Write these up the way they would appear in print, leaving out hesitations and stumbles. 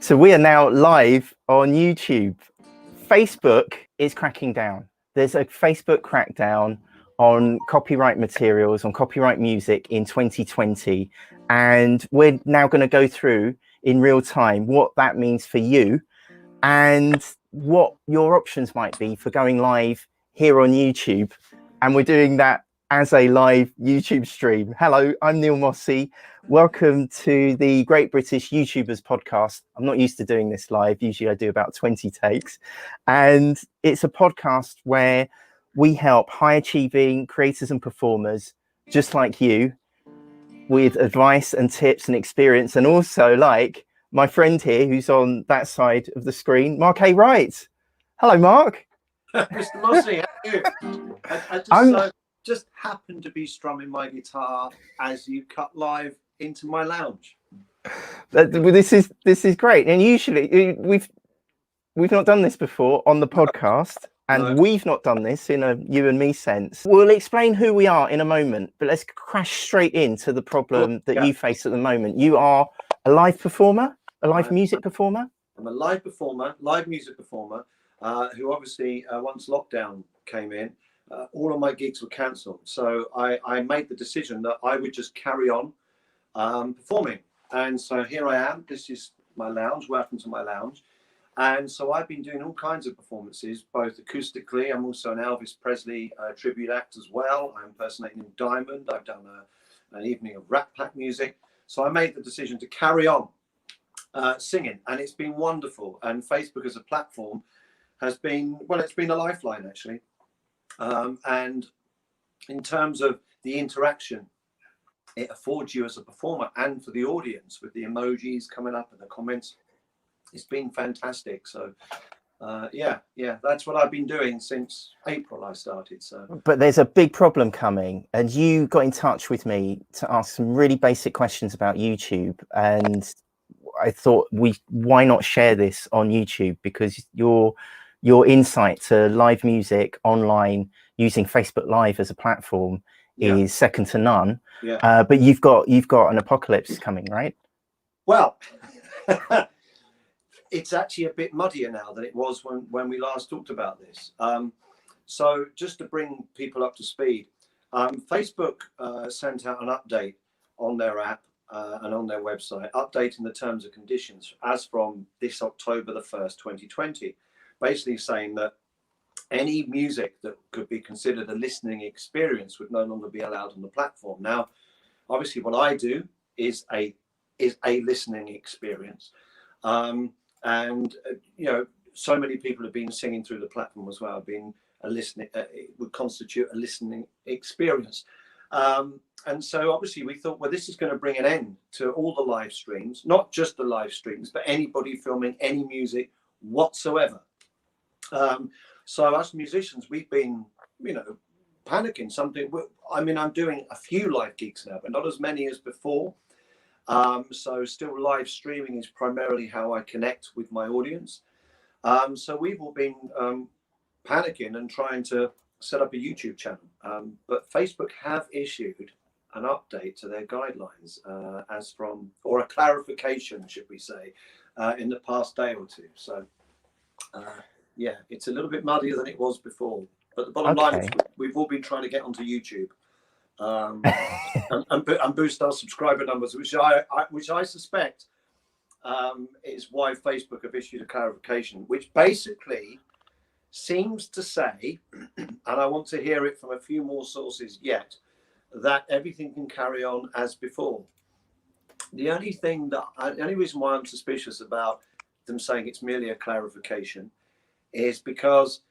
So we are now live on YouTube. Facebook is cracking down. There's a Facebook crackdown on copyright materials, on copyright music in 2020. And we're now going to go through in real time what that means for you and what your options might be for going live here on YouTube. And we're doing that as a live YouTube stream. Hello, I'm Neil Mossey. Welcome to the Great British YouTubers podcast. I'm not used to doing this live. Usually I do about 20 takes. And it's a podcast where we help high achieving creators and performers just like you with advice and tips and experience. And also like my friend here who's on that side of the screen, Mark A. Wright. Hello, Mark. Mr. Mossey, how are you? I just happened to be strumming my guitar as you cut live into my lounge. This is great. And usually we've not done this before on the podcast, and we've not done this in a you and me sense. We'll explain who we are in a moment, but let's crash straight into the problem that you face at the moment. You are a live performer, a live music performer. I'm a live music performer, who obviously once lockdown came in, all of my gigs were cancelled. So I made the decision that I would just carry on performing. And so here I am. This is my lounge. Welcome to my lounge. And so I've been doing all kinds of performances, both acoustically. I'm also an Elvis Presley tribute act as well. I'm impersonating Diamond. I've done an evening of Rat Pack music. So I made the decision to carry on singing, and it's been wonderful. And Facebook as a platform has been, well, it's been a lifeline actually. And in terms of the interaction it affords you as a performer and for the audience with the emojis coming up and the comments, it's been fantastic. So yeah, that's what I've been doing since April I started. So but there's a big problem coming, and you got in touch with me to ask some really basic questions about YouTube, and I thought why not share this on YouTube, because your insight to live music online using Facebook Live as a platform is second to none. But you've got an apocalypse coming, right? Well, it's actually a bit muddier now than it was when we last talked about this. So just to bring people up to speed, Facebook sent out an update on their app and on their website, updating the terms and conditions as from this October the 1st, 2020. Basically saying that any music that could be considered a listening experience would no longer be allowed on the platform. Now, obviously, what I do is a listening experience, and you know, so many people have been singing through the platform as well. Being a listening, it would constitute a listening experience. And so obviously we thought, well, this is going to bring an end to all the live streams, not just the live streams, but anybody filming any music whatsoever. So as musicians, we've been, you know, panicking. I mean, I'm doing a few live gigs now, but not as many as before. So still live streaming is primarily how I connect with my audience. So we've all been panicking and trying to set up a YouTube channel. But Facebook have issued an update to their guidelines or a clarification, should we say, in the past day or two. So yeah, it's a little bit muddier than it was before, but the bottom line is we've all been trying to get onto YouTube and boost our subscriber numbers, which I suspect is why Facebook have issued a clarification, which basically seems to say, and I want to hear it from a few more sources yet, that everything can carry on as before. The only reason why I'm suspicious about them saying it's merely a clarification is because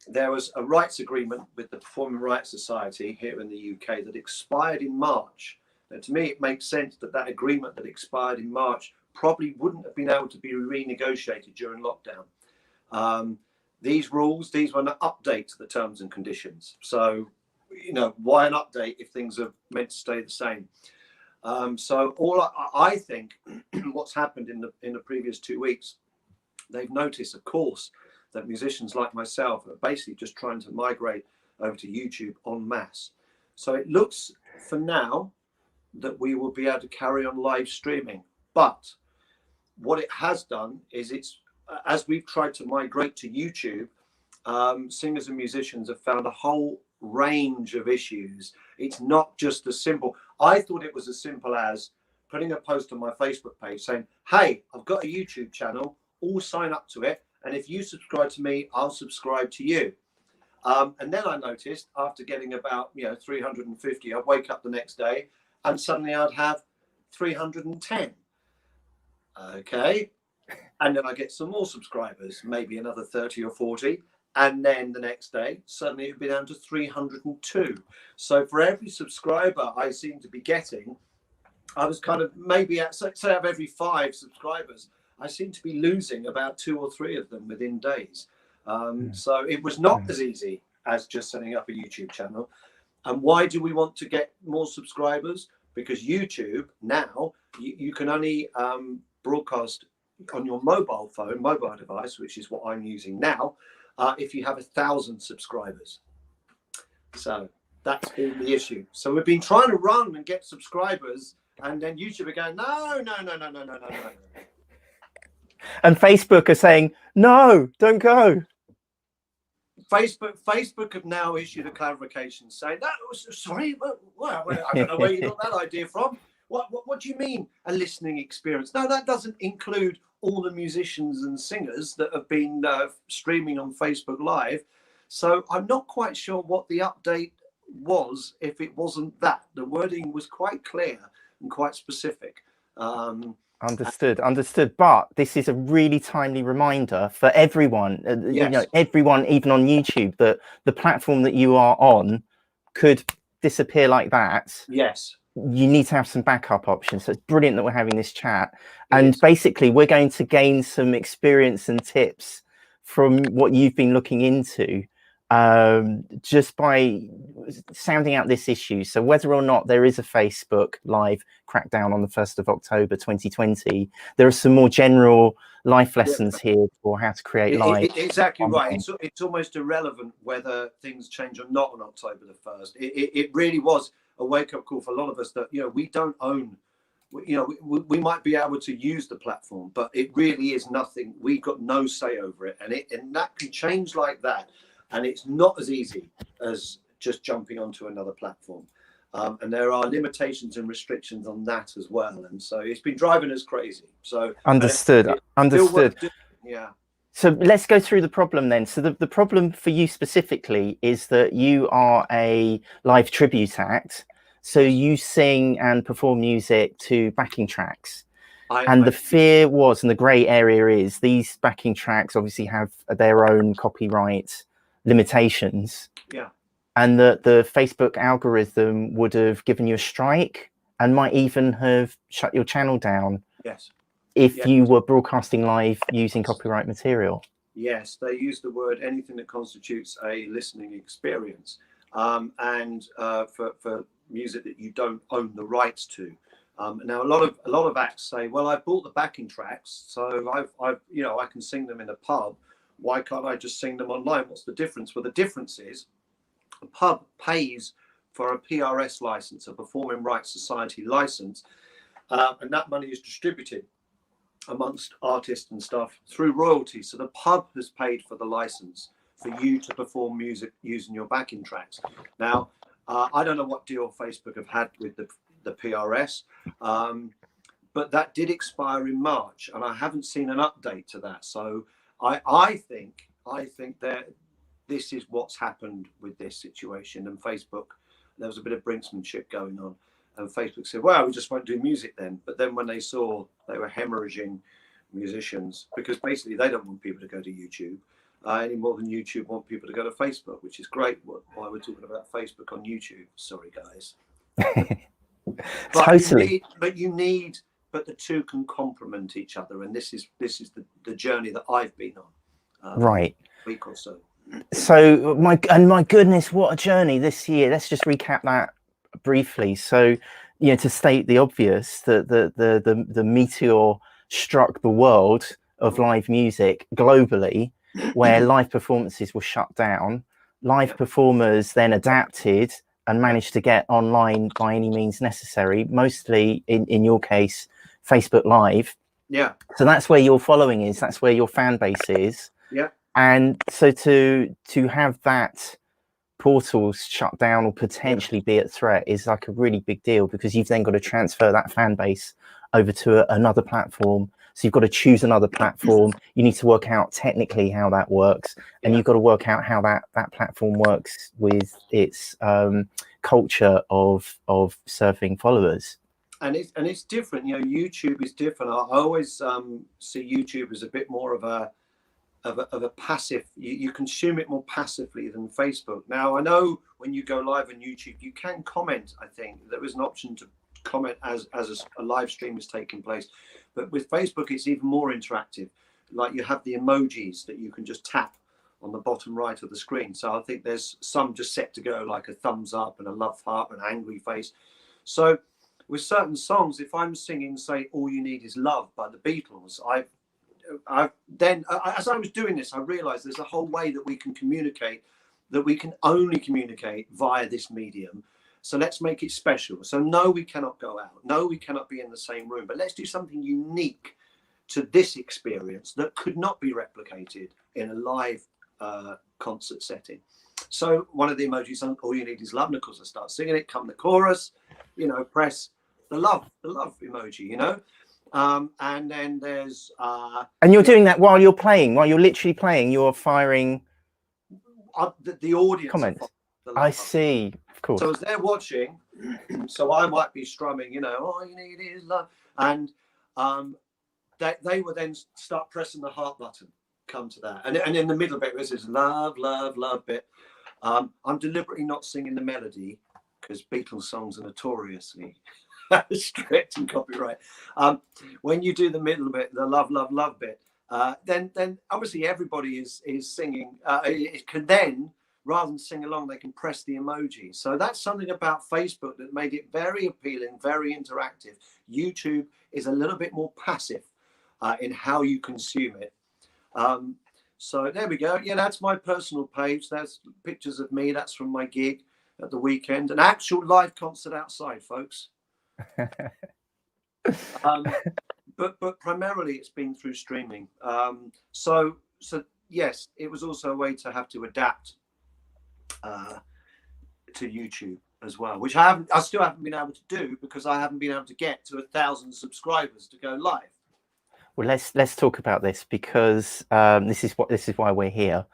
there was a rights agreement with the Performing Rights Society here in the UK that expired in March. Now, to me, it makes sense that that agreement that expired in March probably wouldn't have been able to be renegotiated during lockdown. These rules, these were an update to the terms and conditions. So, you know, why an update if things are meant to stay the same? So I think what's happened in the previous 2 weeks, they've noticed, of course, that musicians like myself are basically just trying to migrate over to YouTube en masse. So it looks for now that we will be able to carry on live streaming. But what it has done is it's, as we've tried to migrate to YouTube, singers and musicians have found a whole range of issues. It's not just as simple. I thought it was as simple as putting a post on my Facebook page saying, hey, I've got a YouTube channel, all sign up to it, and if you subscribe to me, I'll subscribe to you. And then I noticed, after getting about 350, I'd wake up the next day and suddenly I'd have 310. Okay, and then I get some more subscribers, maybe another 30 or 40, and then the next day suddenly it'd be down to 302. So for every subscriber I seem to be getting, I was kind of maybe at, say out of every 5 subscribers, I seem to be losing about 2 or 3 of them within days. So it was not as easy as just setting up a YouTube channel. And why do we want to get more subscribers? Because YouTube now, you can only broadcast on your mobile device, which is what I'm using now, if you have 1,000 subscribers. So that's been the issue. So we've been trying to run and get subscribers, and then YouTube are going, no. And Facebook are saying, no, don't go. Facebook have now issued a clarification saying, that was, sorry, well, I don't know where you got that idea from. What do you mean a listening experience? No, that doesn't include all the musicians and singers that have been streaming on Facebook Live. So I'm not quite sure what the update was if it wasn't that. The wording was quite clear and quite specific. Understood. But this is a really timely reminder for everyone, Yes. everyone, even on YouTube, that the platform that you are on could disappear like that. Yes. You need to have some backup options. So it's brilliant that we're having this chat. And basically, we're going to gain some experience and tips from what you've been looking into, just by sounding out this issue. So whether or not there is a Facebook Live crackdown on the 1st of October 2020, there are some more general life lessons here for how to create live. Exactly right. It's almost irrelevant whether things change or not on October the 1st. It really was a wake-up call for a lot of us that, we don't own, we might be able to use the platform, but it really is nothing. We've got no say over it. And that can change like that. And it's not as easy as just jumping onto another platform. And there are limitations and restrictions on that as well. And so it's been driving us crazy. So understood. Yeah. So let's go through the problem then. So the problem for you specifically is that you are a live tribute act. So you sing and perform music to backing tracks. And the fear was, and the grey area is, these backing tracks obviously have their own copyright limitations. Yeah. And that the Facebook algorithm would have given you a strike and might even have shut your channel down. Yes. If you were broadcasting live using copyright material. Yes, they use the word anything that constitutes a listening experience, and for music that you don't own the rights to. Now a lot of acts say, well, I've bought the backing tracks, so I can sing them in a pub. Why can't I just sing them online? What's the difference? Well, the difference is a pub pays for a PRS license, a Performing Rights Society license, and that money is distributed amongst artists and stuff through royalties. So the pub has paid for the license for you to perform music using your backing tracks. Now, I don't know what deal Facebook have had with the PRS, but that did expire in March, and I haven't seen an update to that. So I think that this is what's happened with this situation. And Facebook, there was a bit of brinksmanship going on. And Facebook said, well, we just won't do music then. But then when they saw they were hemorrhaging musicians, because basically they don't want people to go to YouTube any more than YouTube want people to go to Facebook, which is great. Why we're talking about Facebook on YouTube. Sorry, guys. But Totally. But the two can complement each other. And this is the journey that I've been on. Right. A week or so. So my goodness, what a journey this year. Let's just recap that briefly. So, to state the obvious, that the meteor struck the world of live music globally, where live performances were shut down. Live performers then adapted and managed to get online by any means necessary, mostly in your case, Facebook Live. Yeah. So that's where your following is. That's where your fan base is. Yeah. And so to have that portal shut down or potentially be at threat is like a really big deal, because you've then got to transfer that fan base over to another platform. So you've got to choose another platform. You need to work out technically how that works, and you've got to work out how that platform works with its culture of serving followers. And it's different. You know, YouTube is different. I always see YouTube as a bit more of a passive. You consume it more passively than Facebook. Now, I know when you go live on YouTube, you can comment. I think there is an option to comment as a live stream is taking place, but with Facebook it's even more interactive. Like, you have the emojis that you can just tap on the bottom right of the screen. So I think there's some just set to go, like a thumbs up and a love heart and an angry face. So with certain songs, if I'm singing, say, All You Need Is Love by the Beatles, then as I was doing this, I realized there's a whole way that we can communicate, that we can only communicate via this medium. So let's make it special. So no, we cannot go out. No, we cannot be in the same room, but let's do something unique to this experience that could not be replicated in a live concert setting. So one of the emojis on All You Need Is Love, and of course I start singing it, come the chorus, you know, press the love emoji, you know. And then there's and you're doing that while you're playing, while you're literally playing, you're firing the audience comments. I see, of course. So as they're watching, so I might be strumming, you know, all you need is love, and they will then start pressing the heart button, come to that, and in the middle bit, this is love, love, love bit. I'm deliberately not singing the melody, because Beatles songs are notoriously strict and copyright. When you do the middle bit, the love, love, love bit, then obviously everybody is singing. It can then, rather than sing along, they can press the emoji. So that's something about Facebook that made it very appealing, very interactive. YouTube is a little bit more passive in how you consume it. So there we go. Yeah, that's my personal page. That's pictures of me. That's from my gig at the weekend. An actual live concert outside, folks. But primarily it's been through streaming. So yes, it was also a way to have to adapt to YouTube as well, which I still haven't been able to do, because I haven't been able to get to 1,000 subscribers to go live. Well, let's talk about this, because this is why we're here.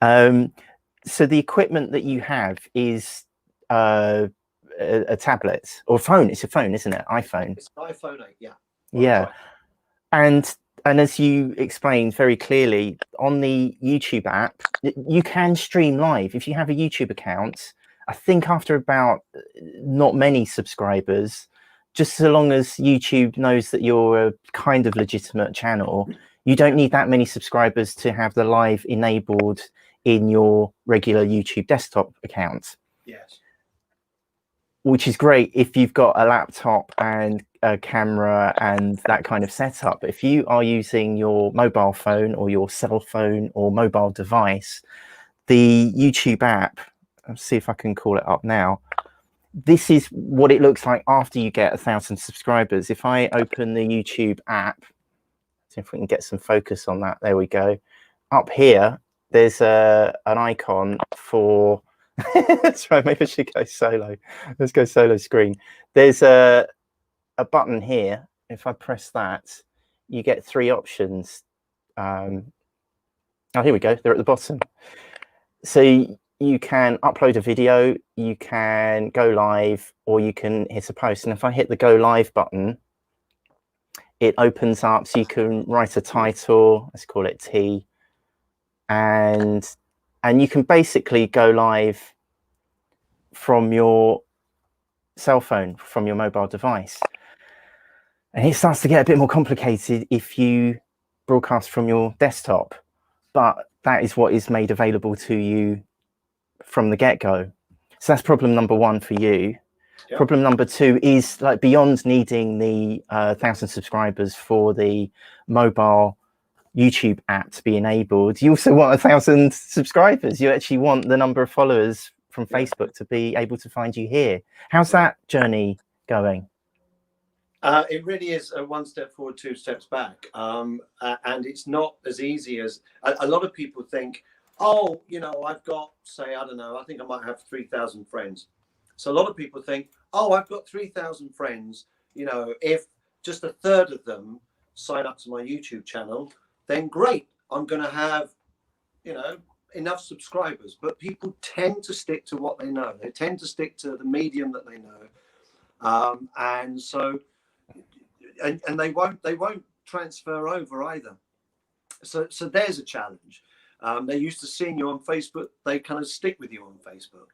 So the equipment that you have is a tablet or phone. It's a phone, isn't it? iPhone. It's an iPhone 8, yeah. Yeah. And as you explained very clearly, on the YouTube app, you can stream live. If you have a YouTube account, I think after about not many subscribers, just so long as YouTube knows that you're a kind of legitimate channel, you don't need that many subscribers to have the live enabled in your regular YouTube desktop account. Yes. Which is great if you've got a laptop and a camera and that kind of setup. But if you are using your mobile phone or your cell phone or mobile device, the YouTube app, let's see if I can call it up now. This is what it looks like after you get 1,000 subscribers. If I open the YouTube app, see if we can get some focus on that. There we go. Up here, there's an icon for... That's right, maybe I should go solo. Let's go solo screen. There's a button here. If I press that, you get 3 options. Oh, here we go. They're at the bottom. So you can upload a video, you can go live, or you can hit a post. And if I hit the go live button, it opens up, so you can write a title. Let's call it T. And you can basically go live from your cell phone, from your mobile device. And it starts to get a bit more complicated if you broadcast from your desktop, but that is what is made available to you from the get-go. So that's problem number 1 for you. Yep. Problem number 2 is, like, beyond needing the 1,000 subscribers for the mobile YouTube app to be enabled, you also want 1,000 subscribers. You actually want the number of followers from Facebook to be able to find you here. How's that journey going? It really is a one step forward, two steps back. And it's not as easy as a lot of people think, oh, you know, I've got, say, I don't know, I think I might have 3,000 friends. So a lot of people think, oh, I've got 3,000 friends. You know, if just a third of them sign up to my YouTube channel, then great, I'm going to have, you know, enough subscribers. But people tend to stick to what they know. They tend to stick to the medium that they know. And so, and they won't transfer over either. So there's a challenge. They're used to seeing you on Facebook. They kind of stick with you on Facebook.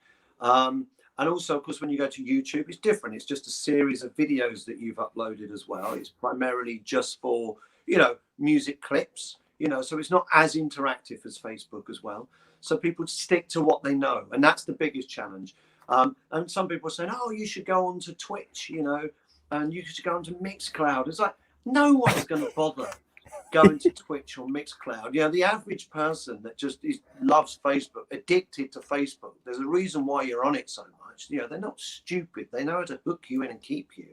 And also, of course, when you go to YouTube, it's different. It's just a series of videos that you've uploaded as well. It's primarily just for, you know, music clips, you know, so it's not as interactive as Facebook as well. So people stick to what they know. And that's the biggest challenge. And some people are saying, oh, you should go on to Twitch, you know, and you should go on to Mixcloud. It's like, no one's going to bother going to Twitch or Mixcloud. You know, the average person that just loves Facebook, addicted to Facebook, there's a reason why you're on it so much. You know, they're not stupid. They know how to hook you in and keep you.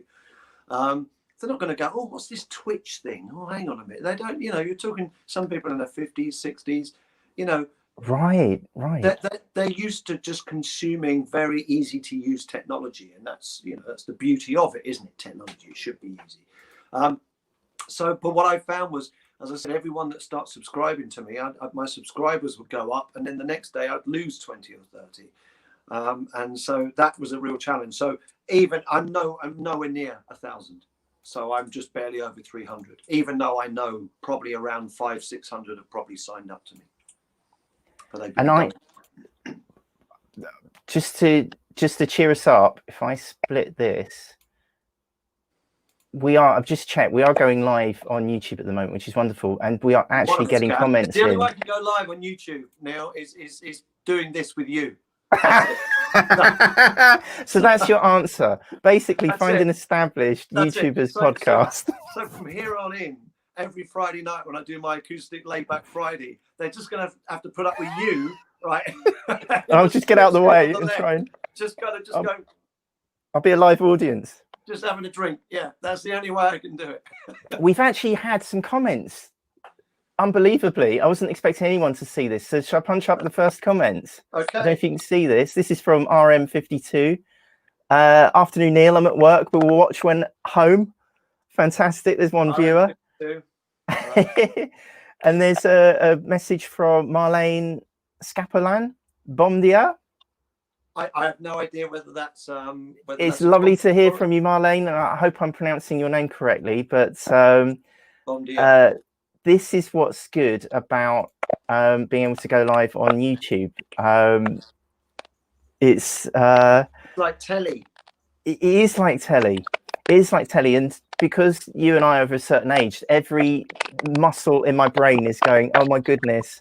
They're not going to go, oh, what's this Twitch thing? Oh, hang on a minute. They don't, you know, you're talking some people in their 50s, 60s, you know. Right. They're used to just consuming very easy to use technology. And that's, you know, that's the beauty of it, isn't it? Technology, it should be easy. But what I found was, as I said, everyone that starts subscribing to me, my subscribers would go up, and then the next day I'd lose 20 or 30. And so that was a real challenge. So even I'm nowhere near 1,000. So I'm just barely over 300, even though I know probably around 500-600 have probably signed up to me. And just to cheer us up, if I split this, I've just checked, we are going live on YouTube at the moment, which is wonderful, and we are actually getting comments. The only way I can go live on YouTube now is doing this with you. So that's your answer. Basically, find an established YouTuber's podcast. So from here on in, every Friday night when I do my acoustic layback Friday, they're just going to have to put up with you, right? I'll just get out of the way and try and go. I'll be a live audience. Just having a drink. Yeah, that's the only way I can do it. We've actually had some comments. Unbelievably, I wasn't expecting anyone to see this. So shall I punch up the first comments? Okay. I don't know if you can see this. This is from RM52. Afternoon, Neil. I'm at work, but we'll watch when home. Fantastic. There's one viewer. Right. And there's a message from Marlene Scapolan. Bom dia. I have no idea whether that's it's lovely to hear from you, Marlene. I hope I'm pronouncing your name correctly, but this is what's good about being able to go live on YouTube. It's like telly. It is like telly. It is like telly, and because you and I are of a certain age, every muscle in my brain is going, oh my goodness,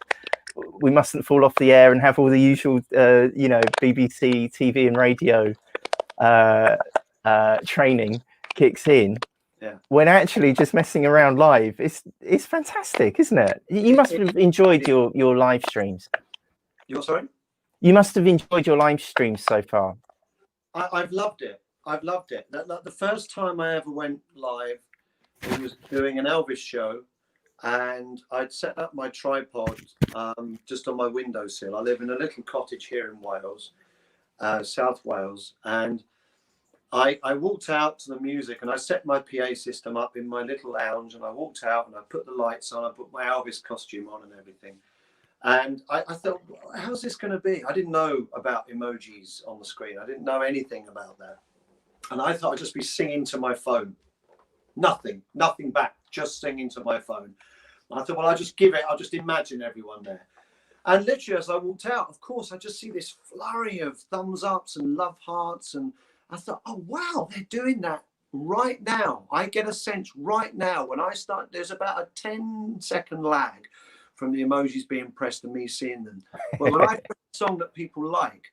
we mustn't fall off the air and have all the usual, you know, BBC, TV and radio training kicks in. Yeah. When actually just messing around live, it's fantastic, isn't it? You must have enjoyed your live streams. You're sorry? You must have enjoyed your live streams so far. I've loved it. I've loved it. The first time I ever went live, it was doing an Elvis show. And I'd set up my tripod just on my windowsill. I live in a little cottage here in Wales, South Wales. And I walked out to the music and I set my PA system up in my little lounge. And I walked out and I put the lights on. I put my Elvis costume on and everything. And I thought, how's this going to be? I didn't know about emojis on the screen. I didn't know anything about that. And I thought I'd just be singing to my phone. Nothing back, just singing to my phone. And I thought, well, I'll just imagine everyone there. And literally as I walked out, of course, I just see this flurry of thumbs ups and love hearts. And I thought, oh, wow, they're doing that right now. I get a sense right now when I start, there's about a 10-second lag from the emojis being pressed and me seeing them. But when I press a song that people like,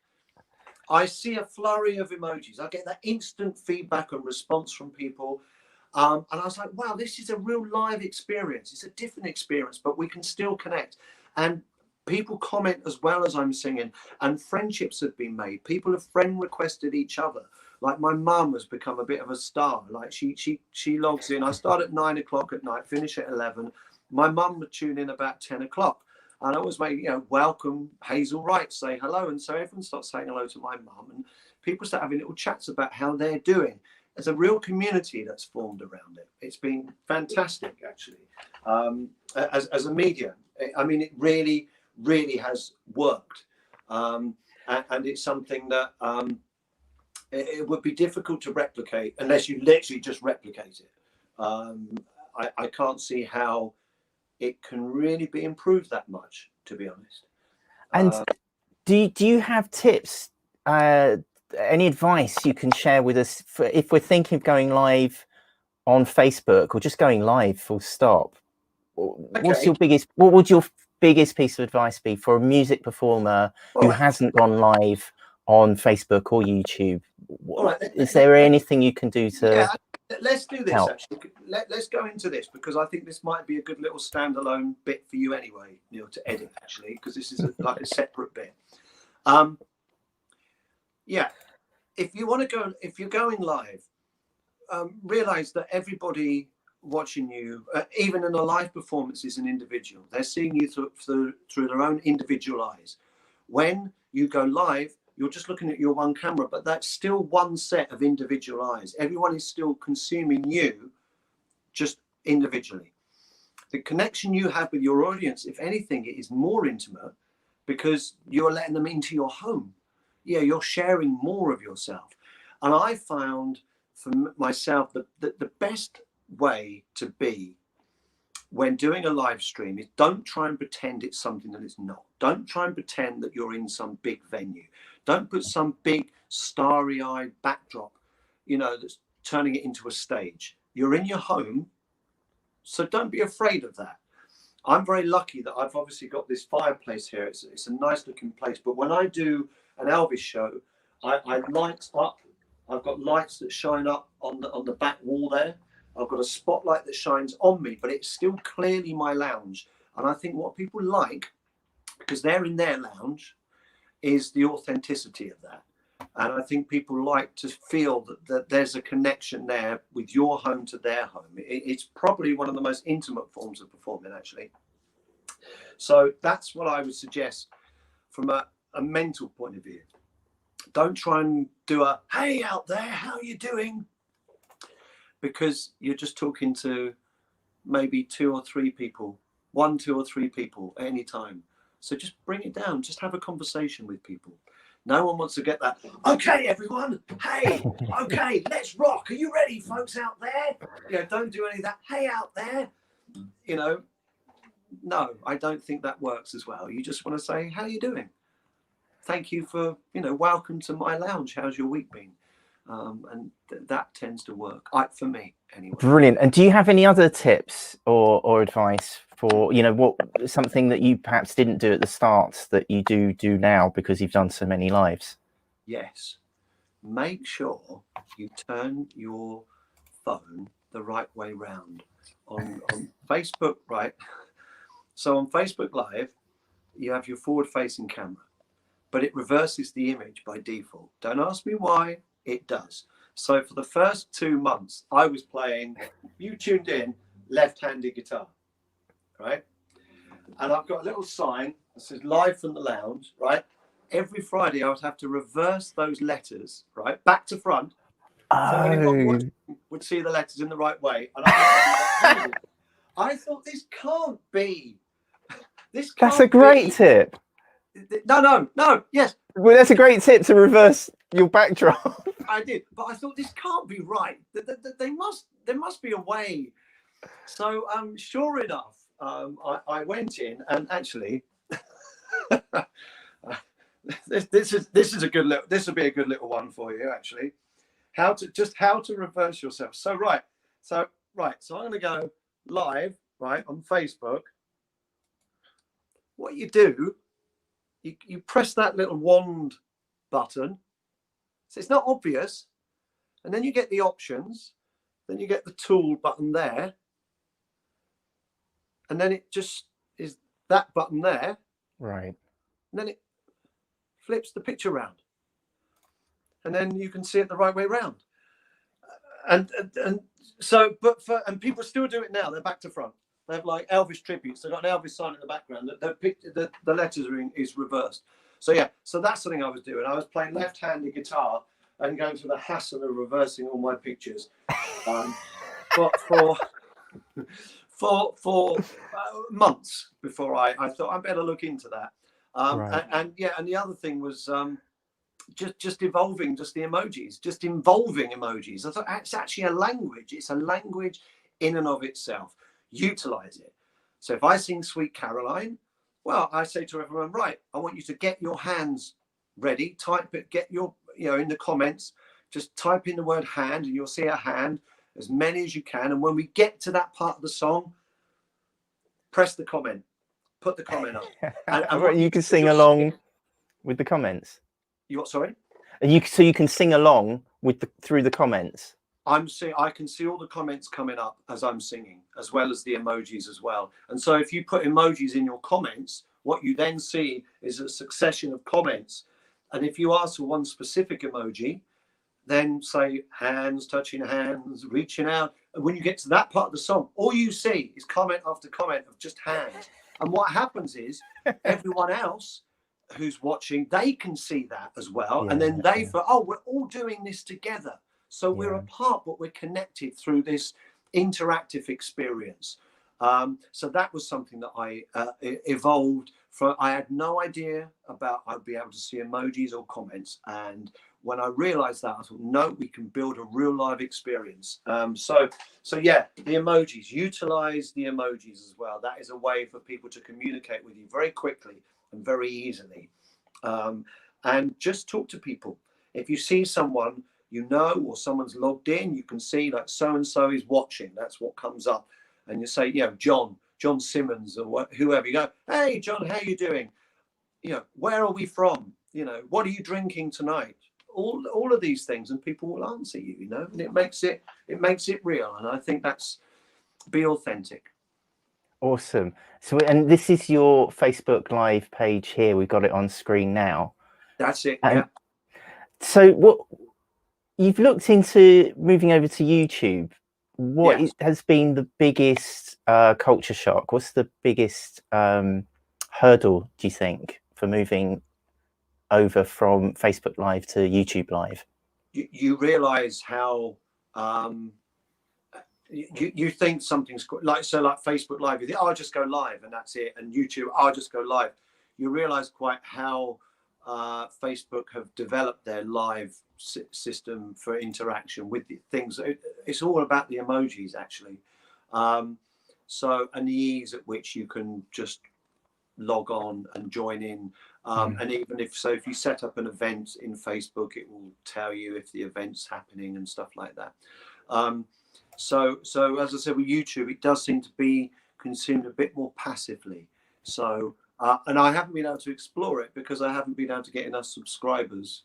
I see a flurry of emojis. I get that instant feedback and response from people. And I was like, wow, this is a real live experience. It's a different experience, but we can still connect. And people comment as well as I'm singing. And friendships have been made. People have friend requested each other. Like my mum has become a bit of a star. Like she logs in. I start at 9 o'clock at night, finish at 11. My mum would tune in about 10 o'clock. And I always make, you know, welcome Hazel Wright, say hello. And so everyone starts saying hello to my mum, and people start having little chats about how they're doing. There's a real community that's formed around it. It's been fantastic, actually, as a medium. I mean, it really, really has worked. And it's something that it would be difficult to replicate unless you literally just replicate it. I can't see how it can really be improved that much, to be honest. And do you have tips, any advice you can share with us for if we're thinking of going live on Facebook or just going live full stop? What's your biggest, what would your biggest piece of advice be for a music performer who hasn't gone live on Facebook or YouTube? Is there anything you can do to let's do this help? actually. Let's go into this, because I think this might be a good little standalone bit for you anyway, Neil, to edit, actually, because this is like a separate bit. Yeah, if you want to go, if you're going live, realize that everybody watching you, even in a live performance, is an individual. They're seeing you through their own individual eyes. When you go live, you're just looking at your one camera, but that's still one set of individual eyes. Everyone is still consuming you just individually. The connection you have with your audience, if anything, it is more intimate because you're letting them into your home. Yeah, you're sharing more of yourself. And I found for myself that the best way to be when doing a live stream is don't try and pretend it's something that it's not. Don't try and pretend that you're in some big venue. Don't put some big starry-eyed backdrop, you know, that's turning it into a stage. You're in your home, so don't be afraid of that. I'm very lucky that I've obviously got this fireplace here. It's a nice looking place. But when I do an Elvis show, I light up. I've got lights that shine up on the back wall there. I've got a spotlight that shines on me, but it's still clearly my lounge. And I think what people like, because they're in their lounge, is the authenticity of that. And I think people like to feel that there's a connection there with your home to their home. It's probably one of the most intimate forms of performing, actually. So that's what I would suggest from a mental point of view. Don't try and do a, hey out there, how are you doing? Because you're just talking to maybe 2 or 3 people, 1, 2 or 3 people at any time. So just bring it down, just have a conversation with people. No one wants to get that, okay, everyone, hey, okay, let's rock. Are you ready, folks out there? You know, don't do any of that, hey out there. You know, no, I don't think that works as well. You just want to say, how are you doing? Thank you for, you know, welcome to my lounge. How's your week been? And that tends to work, for me anyway. Brilliant. And do you have any other tips or advice for, you know, what something that you perhaps didn't do at the start that you do now because you've done so many lives? Yes. Make sure you turn your phone the right way round on Facebook, right? So on Facebook Live, you have your forward-facing camera, but it reverses the image by default. Don't ask me why, it does. So for the first 2 months, I was playing, you tuned in, left-handed guitar, right? And I've got a little sign that says live from the lounge, right? Every Friday I would have to reverse those letters, right? Back to front. So anyone would see the letters in the right way. And I thought this can't be. That's a great tip. No, yes. Well, that's a great tip to reverse your backdrop. I did, but I thought this can't be right. There must be a way. So sure enough, I went in, and actually, this is a good little. This will be a good little one for you, actually. How to reverse yourself. So I'm going to go live right on Facebook. What you do, you press that little wand button. So it's not obvious. And then you get the options. Then you get the tool button there. And then it just is that button there. Right. And then it flips the picture around. and then you can see it the right way around. And so, and people still do it now. They're back to front. They have like Elvis tributes. They've got an Elvis sign in the background. The lettering is reversed. So yeah, so that's something I was doing. I was playing left-handed guitar and going through the hassle of reversing all my pictures for months before I thought I better look into that. Right. And the other thing was just evolving, just the emojis, just involving emojis. I thought it's actually a language. It's a language in and of itself. Utilize it. So if I sing Sweet Caroline, well, I say to everyone, right, I want you to get your hands ready, type it, get your, in the comments, just type in the word hand and you'll see a hand, as many as you can. And when we get to that part of the song, press the comment, put the comment up. And you can sing along with the comments. You what, sorry? So you can sing along with through the comments. I can see all the comments coming up as I'm singing, as well as the emojis as well. And so if you put emojis in your comments, what you then see is a succession of comments. And if you ask for one specific emoji, then say hands, touching hands, reaching out. And when you get to that part of the song, all you see is comment after comment of just hands. And what happens is everyone else who's watching, they can see that as well. And then they feel, oh, we're all doing this together. So we're apart, but we're connected through this interactive experience. So that was something that I evolved from. I had no idea about I'd be able to see emojis or comments. And when I realized that, I thought, no, we can build a real live experience. So yeah, the emojis, utilize the emojis as well. That is a way for people to communicate with you very quickly and very easily. And just talk to people. If you see someone, or someone's logged in, you can see like so-and-so is watching. That's what comes up. And you say, John Simmons or whoever. You go, hey, John, how you doing? Where are we from? What are you drinking tonight? All of these things, and people will answer you, and it makes it real. And I think that's be authentic. Awesome. So, and this is your Facebook Live page here. We've got it on screen now. That's it. And yeah. So what you've looked into moving over to YouTube. What has been the biggest culture shock? What's the biggest hurdle, do you think, for moving over from Facebook Live to YouTube Live? You realize how you think something's like Facebook Live, you think, oh, I'll just go live and that's it. And YouTube, I'll just go live. You realize quite how Facebook have developed their live system for interaction with the things. It's all about the emojis, actually. And the ease at which you can just log on and join in. And even if you set up an event in Facebook, it will tell you if the event's happening and stuff like that. So as I said, with YouTube, it does seem to be consumed a bit more passively. So and I haven't been able to explore it because I haven't been able to get enough subscribers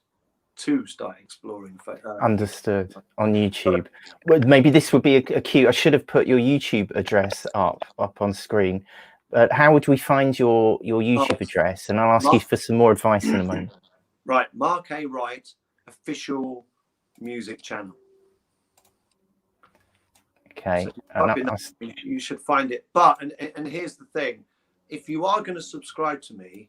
to start exploring. Understood. On YouTube. Well, maybe this would be a cue. I should have put your YouTube address up on screen. But how would we find your YouTube address? And I'll ask you for some more advice in a moment. Right, Mark A. Wright official music channel. Okay, so you should find it. But and here's the thing: if you are going to subscribe to me,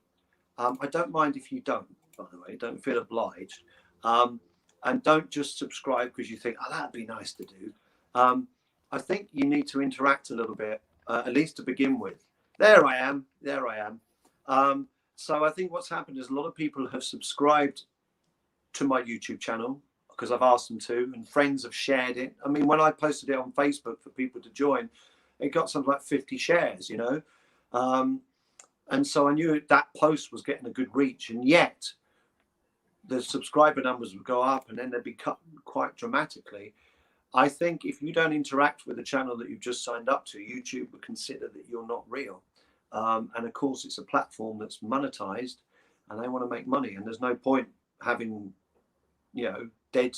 I don't mind if you don't. By the way, don't feel obliged, and don't just subscribe because you think, oh, that'd be nice to do. I think you need to interact a little bit, at least to begin with. There I am. So I think what's happened is a lot of people have subscribed to my YouTube channel because I've asked them to, and friends have shared it. I mean, when I posted it on Facebook for people to join, it got something like 50 shares, and so I knew that post was getting a good reach, and yet the subscriber numbers would go up and then they'd be cut quite dramatically. I think if you don't interact with the channel that you've just signed up to, YouTube would consider that you're not real. And of course, it's a platform that's monetized and they want to make money. And there's no point having, dead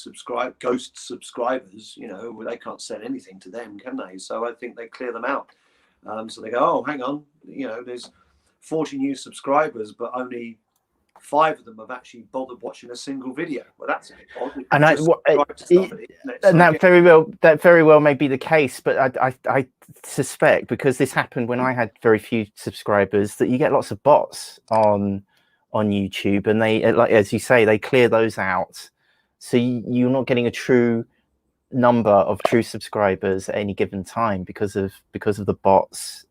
ghost subscribers, where they can't sell anything to them, can they? So I think they clear them out. So they go, oh, hang on, there's 40 new subscribers, but only 5 of them have actually bothered watching a single video. Well, that's a bit odd. And that very well may be the case, but I suspect, because this happened when I had very few subscribers, that you get lots of bots on YouTube, and they, like as you say, they clear those out, so you're not getting a true number of true subscribers at any given time because of the bots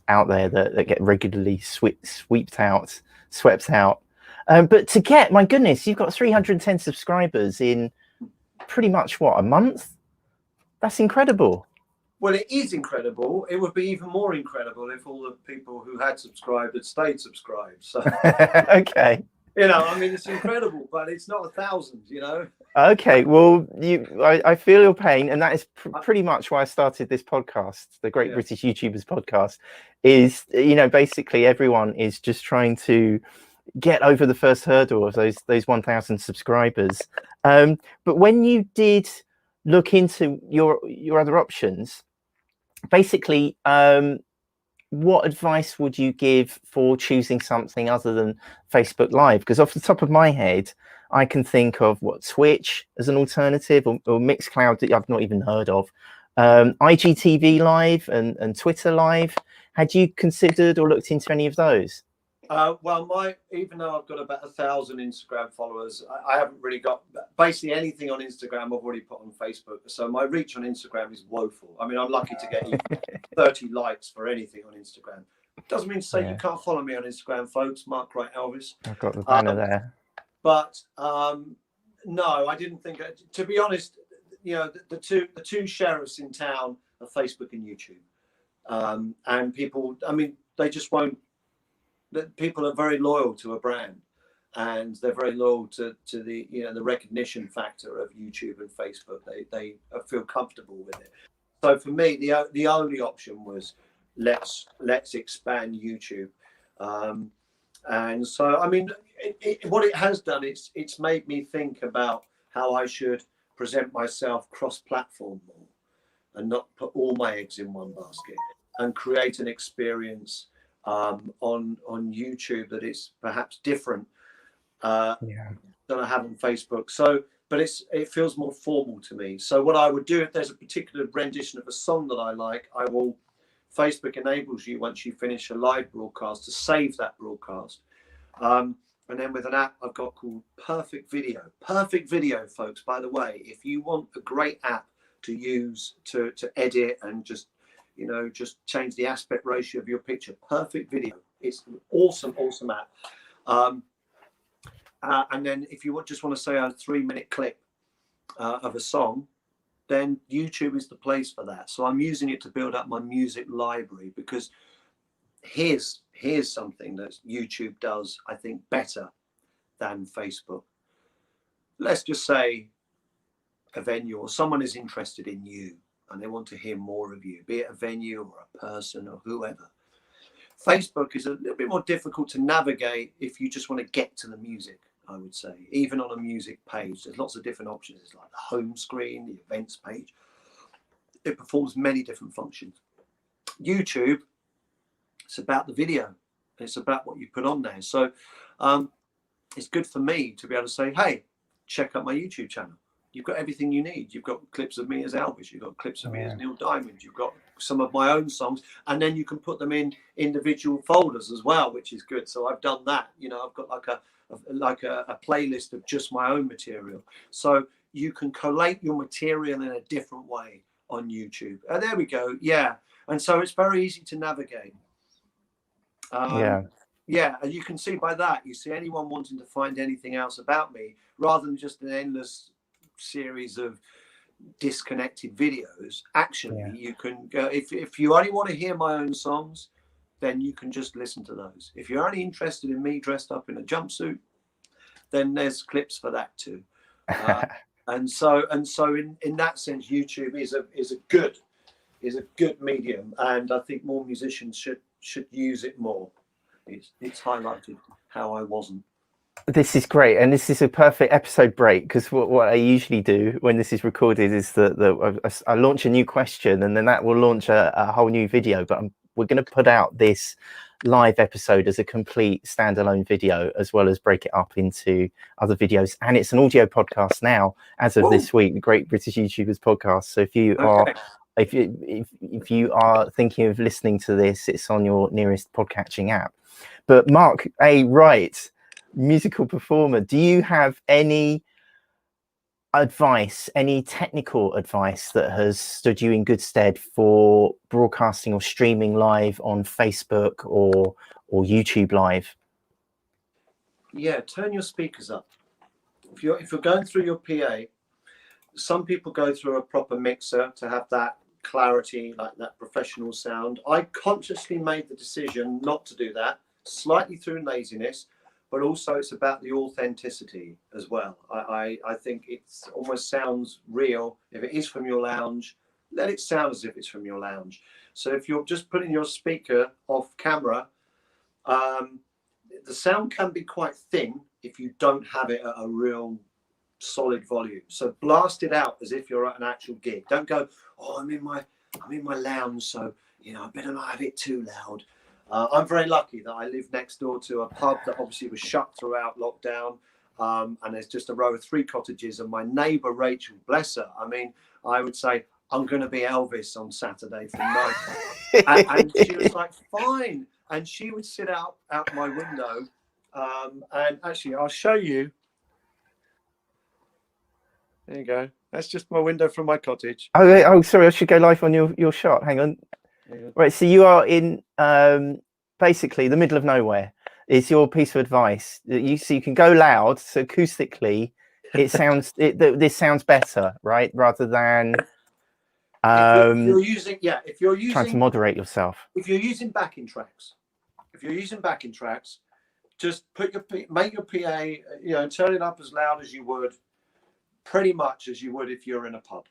out there that get regularly swept out. But to get, my goodness, you've got 310 subscribers in pretty much what, a month? That's incredible. Well, it is incredible. It would be even more incredible if all the people who had subscribed had stayed subscribed. So okay, you know, I mean, it's incredible, but it's not 1,000, you know. Okay, well, I feel your pain, and that is pretty much why I started this podcast, the Great British YouTubers podcast. Is, you know, basically everyone is just trying to get over the first hurdle of those 1,000 subscribers. But when you did look into your other options, basically, what advice would you give for choosing something other than Facebook Live? Because off the top of my head, I can think of Twitch as an alternative, or Mixcloud that I've not even heard of, IGTV Live and Twitter Live. Had you considered or looked into any of those? Well, even though I've got about 1,000 Instagram followers, I haven't really got basically anything on Instagram. I've already put on Facebook, so my reach on Instagram is woeful. I mean, I'm lucky to get 30 likes for anything on Instagram. Doesn't mean to say you can't follow me on Instagram, folks. Mark Wright Elvis. I've got the banner there. But no, I didn't think. To be honest, you know, the two sheriffs in town are Facebook and YouTube, and people. I mean, they just won't. People are very loyal to a brand, and they're very loyal to the, you know, the recognition factor of YouTube and Facebook. They feel comfortable with it. So for me, the only option was let's expand YouTube, and so I mean, what it has done, it's made me think about how I should present myself cross-platform more, and not put all my eggs in one basket, and create an experience on YouTube that is perhaps different than I have on Facebook. So, but it feels more formal to me. So what I would do, if there's a particular rendition of a song that I like, Facebook enables you, once you finish a live broadcast, to save that broadcast. And then with an app I've got called Perfect Video. Perfect Video, folks, by the way, if you want a great app to use to edit and just, you know, just change the aspect ratio of your picture, Perfect Video. It's an awesome app. And then if you just want to say a 3-minute clip of a song, then YouTube is the place for that. So I'm using it to build up my music library, because here's something that YouTube does, I think, better than Facebook. Let's just say a venue or someone is interested in you and they want to hear more of you, be it a venue or a person or whoever. Facebook is a little bit more difficult to navigate if you just want to get to the music, I would say. Even on a music page, there's lots of different options. It's like the home screen, the events page. It performs many different functions. YouTube, it's about the video. It's about what you put on there. So it's good for me to be able to say, hey, check out my YouTube channel. You've got everything you need. You've got clips of me as Elvis. You've got clips of me as Neil Diamond. You've got some of my own songs, and then you can put them in individual folders as well, which is good. So I've done that. You know, I've got like a playlist of just my own material. So you can collate your material in a different way on YouTube. There we go. Yeah. And so it's very easy to navigate. Yeah, and you can see by that, you see anyone wanting to find anything else about me, rather than just an endless series of disconnected videos. Actually, you can go, if you only want to hear my own songs, then you can just listen to those. If you're only interested in me dressed up in a jumpsuit, then there's clips for that too. And so in that sense, YouTube is a good medium, and I think more musicians should use it more. It's highlighted how I wasn't. This is great, and this is a perfect episode break, because what I usually do when this is recorded is that I launch a new question, and then that will launch a whole new video. But we're going to put out this live episode as a complete standalone video, as well as break it up into other videos. And it's an audio podcast now, as of this week, the Great British YouTubers podcast. So if you are if you are thinking of listening to this, it's on your nearest podcatching app. But Mark A. Wright, musical performer, do you have any advice, any technical advice that has stood you in good stead for broadcasting or streaming live on Facebook or YouTube live? Yeah, turn your speakers up. If you're going through your PA, some people go through a proper mixer to have that clarity, like that professional sound. I consciously made the decision not to do that, slightly through laziness, but also it's about the authenticity as well. I think it's almost sounds real. If it is from your lounge, let it sound as if it's from your lounge. So if you're just putting your speaker off camera, the sound can be quite thin if you don't have it at a real solid volume. So blast it out as if you're at an actual gig. Don't go, oh, I'm in my lounge, so you know I better not have it too loud. I'm very lucky that I live next door to a pub that obviously was shut throughout lockdown, and there's just a row of 3 cottages. And my neighbour Rachel, bless her, I mean, I would say I'm going to be Elvis on Saturday from 9, and she was like, fine, and she would sit out my window, and actually I'll show you. There you go. That's just my window from my cottage. Oh, sorry, I should go live on your shot. Hang on. Right, so you are in basically the middle of nowhere. Is your piece of advice that you can go loud, so acoustically it sounds this sounds better, right? Rather than if you're using trying to moderate yourself. If you're using backing tracks, just make your PA, you know, turn it up as loud as you would, pretty much as you would if you're in a pub.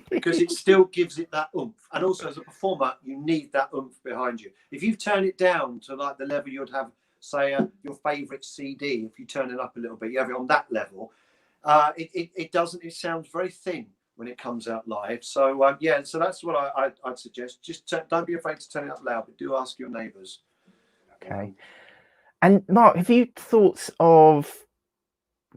Because it still gives it that oomph, and also as a performer you need that oomph behind you. If you turn it down to like the level you'd have, say, your favorite CD, if you turn it up a little bit, you have it on that level, it sounds very thin when it comes out live. So yeah, so that's what I'd suggest. Just don't be afraid to turn it up loud, but do ask your neighbors. Okay. And Mark, have you thought of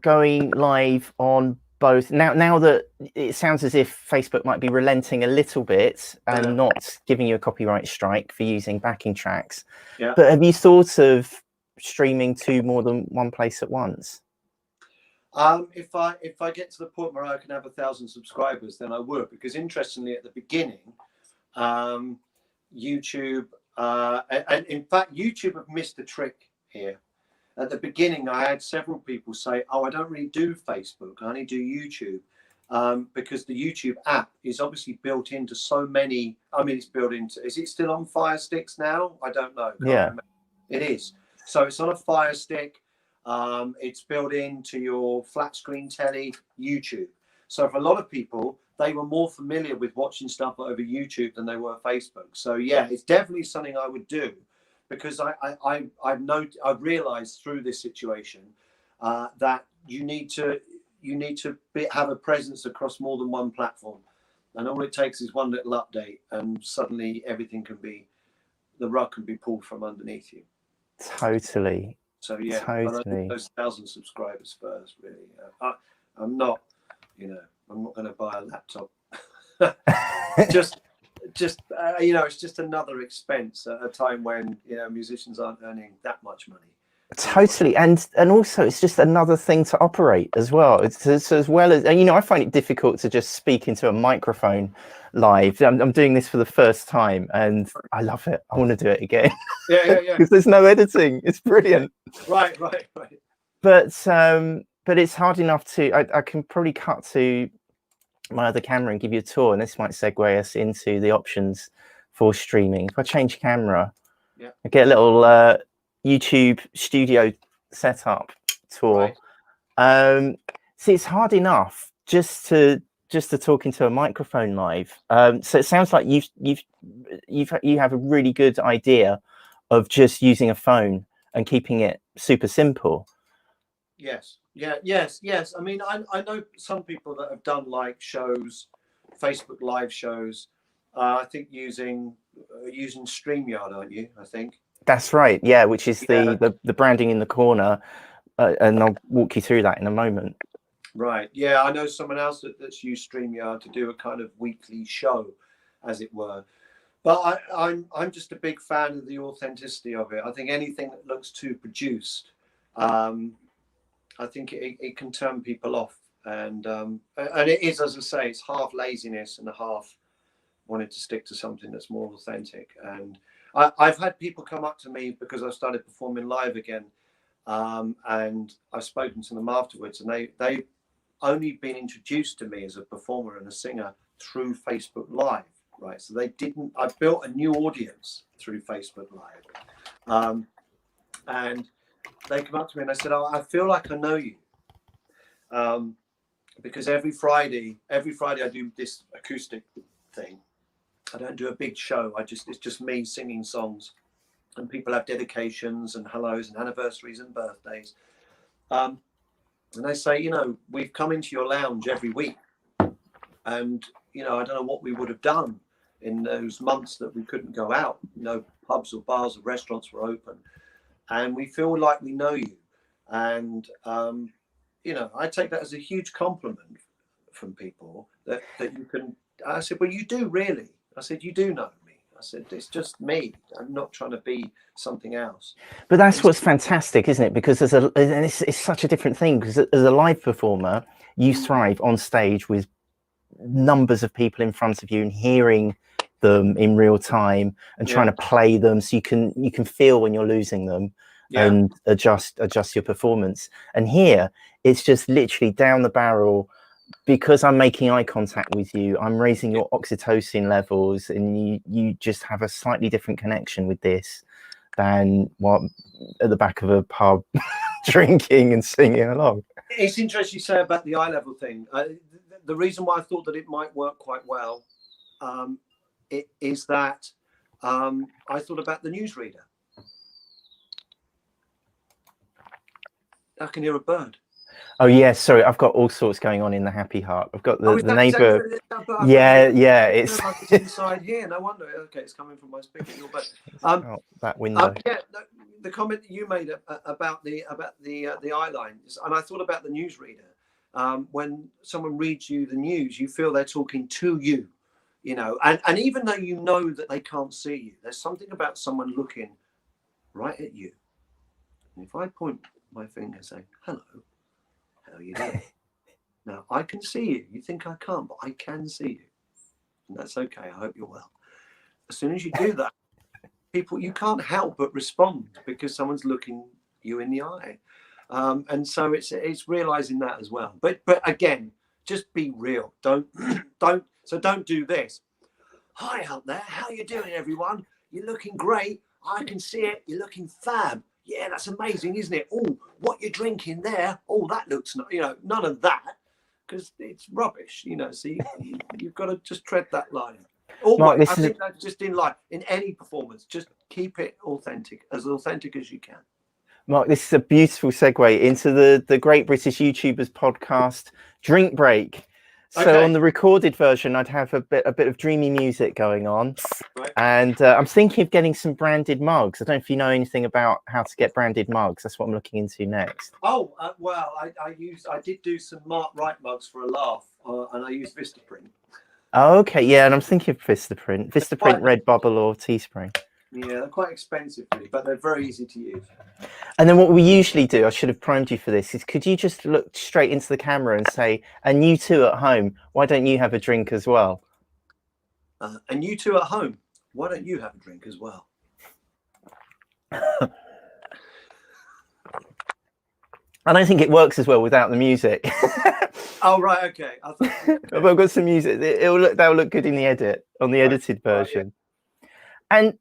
going live on both now that it sounds as if Facebook might be relenting a little bit and not giving you a copyright strike for using backing tracks? Yeah. But have you thought of streaming to more than one place at once? If I get to the point where I can have 1,000 subscribers, then I would, because interestingly at the beginning, YouTube and in fact YouTube have missed a trick here. At the beginning, I had several people say, oh, I don't really do Facebook, I only do YouTube. Because the YouTube app is obviously built into so many, I mean, it's built into, is it still on Fire Sticks now? I don't know. Can't remember. It is. So it's on a Fire Stick. It's built into your flat screen telly, YouTube. So for a lot of people, they were more familiar with watching stuff over YouTube than they were Facebook. So yeah, it's definitely something I would do. Because I've realised through this situation that you need to have a presence across more than one platform, and all it takes is one little update, and suddenly everything the rug can be pulled from underneath you. Totally. So yeah, totally. Those 1,000 subscribers first, really. I'm not going to buy a laptop. Just you know, it's just another expense at a time when, you know, musicians aren't earning that much money. Totally. And also it's just another thing to operate as well. It's as well as, you know, I find it difficult to just speak into a microphone live. I'm doing this for the first time and I love it. I want to do it again. Yeah. Because there's no editing. It's brilliant. Right. But it's hard enough to, I can probably cut to my other camera and give you a tour, and this might segue us into the options for streaming. If I change camera, I get a little YouTube studio setup tour. Right. See, it's hard enough just to talk into a microphone live. So it sounds like you have a really good idea of just using a phone and keeping it super simple. Yes. I mean, I know some people that have done like shows, Facebook live shows, I think using StreamYard, aren't you? I think. That's right. Yeah, which is Yeah. the branding in the corner, and I'll walk you through that in a moment. Right. Yeah, I know someone else that's used StreamYard to do a kind of weekly show, as it were. But I'm just a big fan of the authenticity of it. I think anything that looks too produced, I think it can turn people off. And it is, as I say, it's half laziness and a half wanting to stick to something that's more authentic. And I've had people come up to me because I've started performing live again, and I've spoken to them afterwards, and they've only been introduced to me as a performer and a singer through Facebook Live, right? So they didn't. I built a new audience through Facebook Live, and they come up to me and I said, "Oh, I feel like I know you." Because every Friday I do this acoustic thing. I don't do a big show. It's just me singing songs, and people have dedications and hellos and anniversaries and birthdays. And they say, you know, we've come into your lounge every week, and you know, I don't know what we would have done in those months that we couldn't go out. You know, pubs or bars or restaurants were open, and we feel like we know you. And you know, I take that as a huge compliment from people that you can. I said, well, you do really. I said, you do know me. I said, it's just me. I'm not trying to be something else. But that's what's fantastic, isn't it? Because it's such a different thing. Because as a live performer, you thrive on stage with numbers of people in front of you and hearing them in real time and trying to play them, so you can feel when you're losing them. And adjust your performance. And here it's just literally down the barrel, because I'm making eye contact with you, I'm raising your oxytocin levels, and you just have a slightly different connection with this than what at the back of a pub drinking and singing along. It's interesting you say about the eye level thing. The reason why I thought that it might work quite well is that I thought about the newsreader. I can hear a bird. Oh yeah, sorry, I've got all sorts going on in the happy heart. I've got the neighbour. It's inside here. No wonder. Okay, it's coming from my speaker. That window. Yeah, the comment that you made about the eye lines, and I thought about the newsreader. When someone reads you the news, you feel they're talking to you, you know, and even though you know that they can't see you, there's something about someone looking right at you. And if I point my finger saying, hello, how are you doing? Now I can see you. You think I can't, but I can see you. And that's okay. I hope you're well. As soon as you do that, people, you can't help but respond because someone's looking you in the eye. And so it's realizing that as well. But again, just be real. Don't do this. Hi out there. How you doing, everyone? You're looking great. I can see it. You're looking fab. Yeah, that's amazing, isn't it? Oh, what you're drinking there? Oh, that looks, you know, none of that, because it's rubbish, you know. So you've got to just tread that line. Always, Mark, I think that's just in life, in any performance, just keep it authentic as you can. Mark, this is a beautiful segue into the Great British YouTubers podcast, Drink Break. So on the recorded version, I'd have a bit of dreamy music going on, and I'm thinking of getting some branded mugs. I don't know if you know anything about how to get branded mugs. That's what I'm looking into next. Oh well, I did do some Mark Wright mugs for a laugh, and I used Vistaprint. Oh, okay, yeah, and I'm thinking of Vistaprint, Redbubble or Teespring. Yeah, they're quite expensive, really, but they're very easy to use. And then what we usually do, I should have primed you for this, is could you just look straight into the camera and say, and you two at home, why don't you have a drink as well? And you two at home, why don't you have a drink as well? I don't think it works as well without the music. Oh, right, okay. But I've got some music. That'll look good in the edit, on the edited version. Yeah. And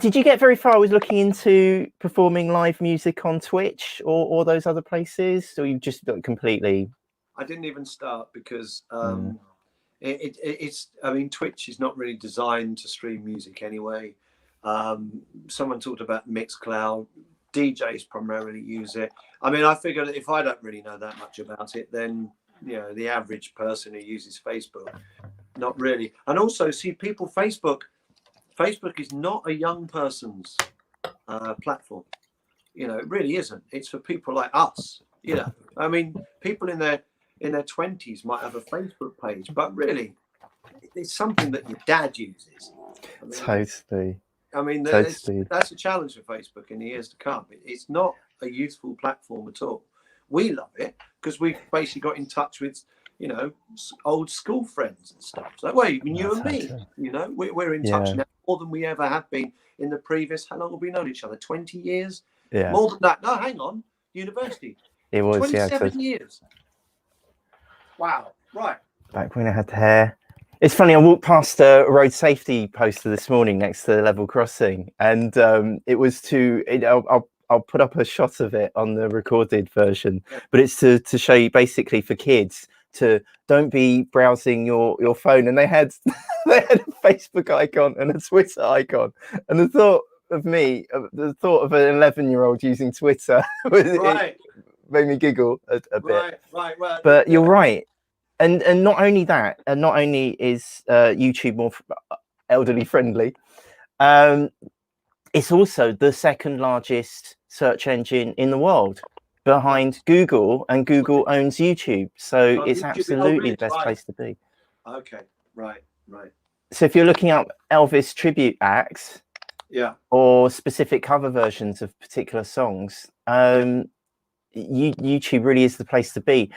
did you get very far with looking into performing live music on Twitch or those other places, or you just completely? I didn't even start because it's. I mean, Twitch is not really designed to stream music anyway. Someone talked about Mixcloud. DJs primarily use it. I mean, I figured if I don't really know that much about it, then you know the average person who uses Facebook not really. And also, see, people, Facebook is not a young person's platform. You know, it really isn't. It's for people like us. You know, I mean, people in their 20s might have a Facebook page, but really, it's something that your dad uses. I mean, Totally. I mean, Totally. that's a challenge for Facebook in the years to come. It's not a useful platform at all. We love it because we've basically got in touch with, you know, old school friends and stuff. So, well, even you and me, you know, we're in touch now more than we ever have been in the previous. How long have we known each other? 20 years? Yeah. More than that. No, hang on. University. It was 27 years. Wow. Right. Back when I had the hair. It's funny, I walked past a road safety poster this morning next to the level crossing, and it was I'll put up a shot of it on the recorded version, but it's to show you basically for kids to don't be browsing your phone. And they had a Facebook icon and a Twitter icon, and the thought of an 11-year-old using Twitter it made me giggle a bit. Right. But you're right. And not only that, and not only is YouTube more elderly friendly, it's also the second largest search engine in the world behind Google, and Google owns YouTube. So it's absolutely the best place to be. Okay, right. So if you're looking up Elvis tribute acts, or specific cover versions of particular songs, YouTube really is the place to be.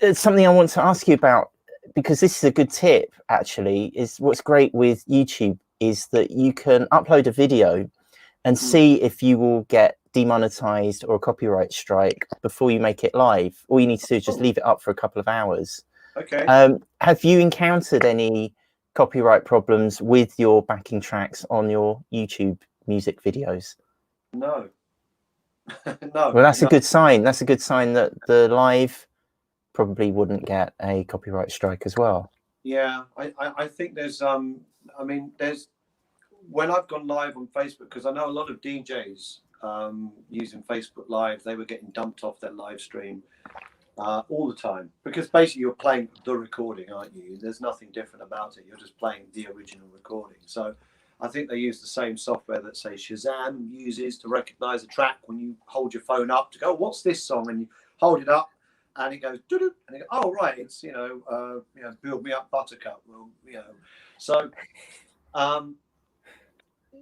It's something I want to ask you about, because this is a good tip actually, is what's great with YouTube is that you can upload a video and see if you will get demonetized or a copyright strike before you make it live. All you need to do is just leave it up for a couple of hours. Okay. Have you encountered any copyright problems with your backing tracks on your YouTube music videos? No. No. Well, that's a good sign. That's a good sign that the live probably wouldn't get a copyright strike as well. Yeah, I think there's when I've gone live on Facebook, because I know a lot of DJs using Facebook Live, they were getting dumped off their live stream all the time, because basically you're playing the recording, aren't you? There's nothing different about it. You're just playing the original recording. So I think they use the same software that, say, Shazam uses to recognize a track when you hold your phone up to go, what's this song? And you hold it up and it goes, doo-doo, and you go, oh, right, it's, Build Me Up Buttercup. Well,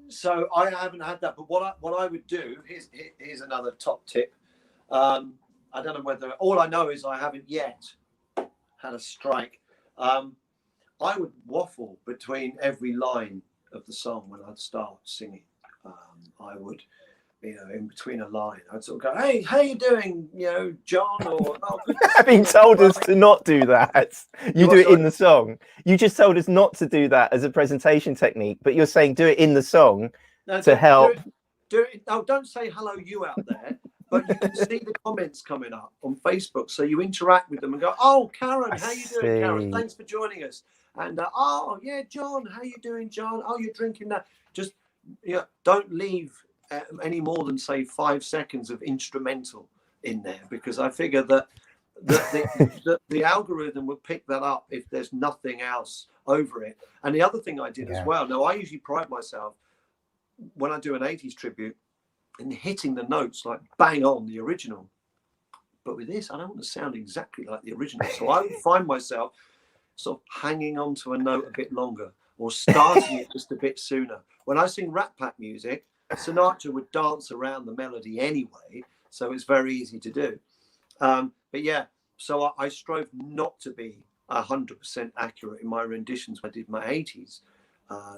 so I haven't had that. But what I would do, here's another top tip. I don't know whether, all I know is I haven't yet had a strike. I would waffle between every line of the song when I'd start singing. I would, in between a line, I'd sort of go, hey, how you doing, John? Or having told us to not do that, you do it in the song. You just told us not to do that as a presentation technique, but you're saying do it in the song to help. Do it. Oh, don't say hello, you out there. But you can see the comments coming up on Facebook, so you interact with them and go, oh, Karen, how you doing, Karen? Thanks for joining us. And oh yeah, John, how you doing, John? Oh, you're drinking that. Just don't leave any more than, say, 5 seconds of instrumental in there, because I figure that the algorithm will pick that up if there's nothing else over it. And the other thing I did as well. Now, I usually pride myself when I do an 80s tribute in hitting the notes like bang on the original. But with this, I don't want to sound exactly like the original, so I would find myself sort of hanging on to a note a bit longer, or starting it just a bit sooner. When I sing Rat Pack music, Sinatra would dance around the melody anyway, so it's very easy to do. But yeah, so I strove not to be 100% accurate in my renditions when I did my 80s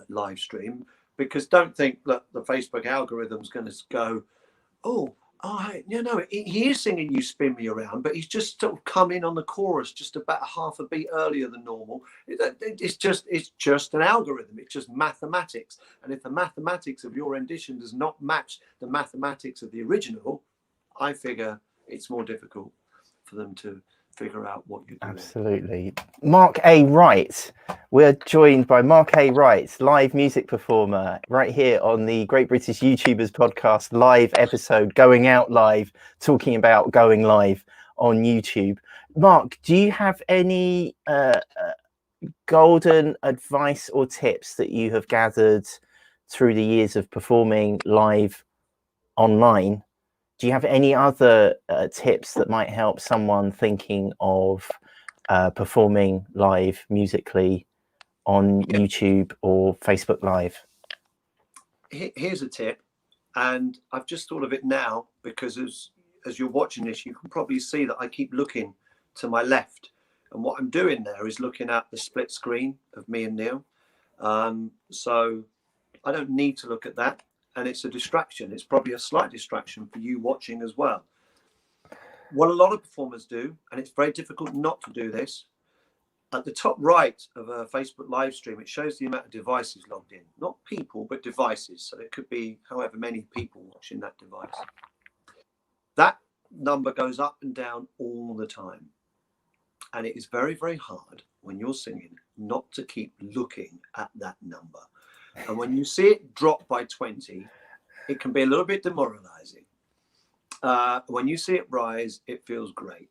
live stream, because don't think that the Facebook algorithm's going to go, he is singing You Spin Me Around, but he's just sort of come in on the chorus just about half a beat earlier than normal. It's just an algorithm. It's just mathematics. And if the mathematics of your rendition does not match the mathematics of the original, I figure it's more difficult for them to figure out what you're doing. Absolutely. Mark A. Wright. We're joined by Mark A. Wright, live music performer, right here on the Great British YouTubers podcast live episode, going out live, talking about going live on YouTube. Mark, do you have any golden advice or tips that you have gathered through the years of performing live online? Do you have any other tips that might help someone thinking of performing live musically on YouTube or Facebook Live? Here's a tip, and I've just thought of it now because as you're watching this, you can probably see that I keep looking to my left, and what I'm doing there is looking at the split screen of me and Neil. So I don't need to look at that, and it's a distraction. It's probably a slight distraction for you watching as well. What a lot of performers do, and it's very difficult not to do this, at the top right of a Facebook live stream, it shows the amount of devices logged in. Not people, but devices. So it could be however many people watching that device. That number goes up and down all the time. And it is very, very hard when you're singing not to keep looking at that number. And when you see it drop by 20, it can be a little bit demoralizing. When you see it rise, it feels great.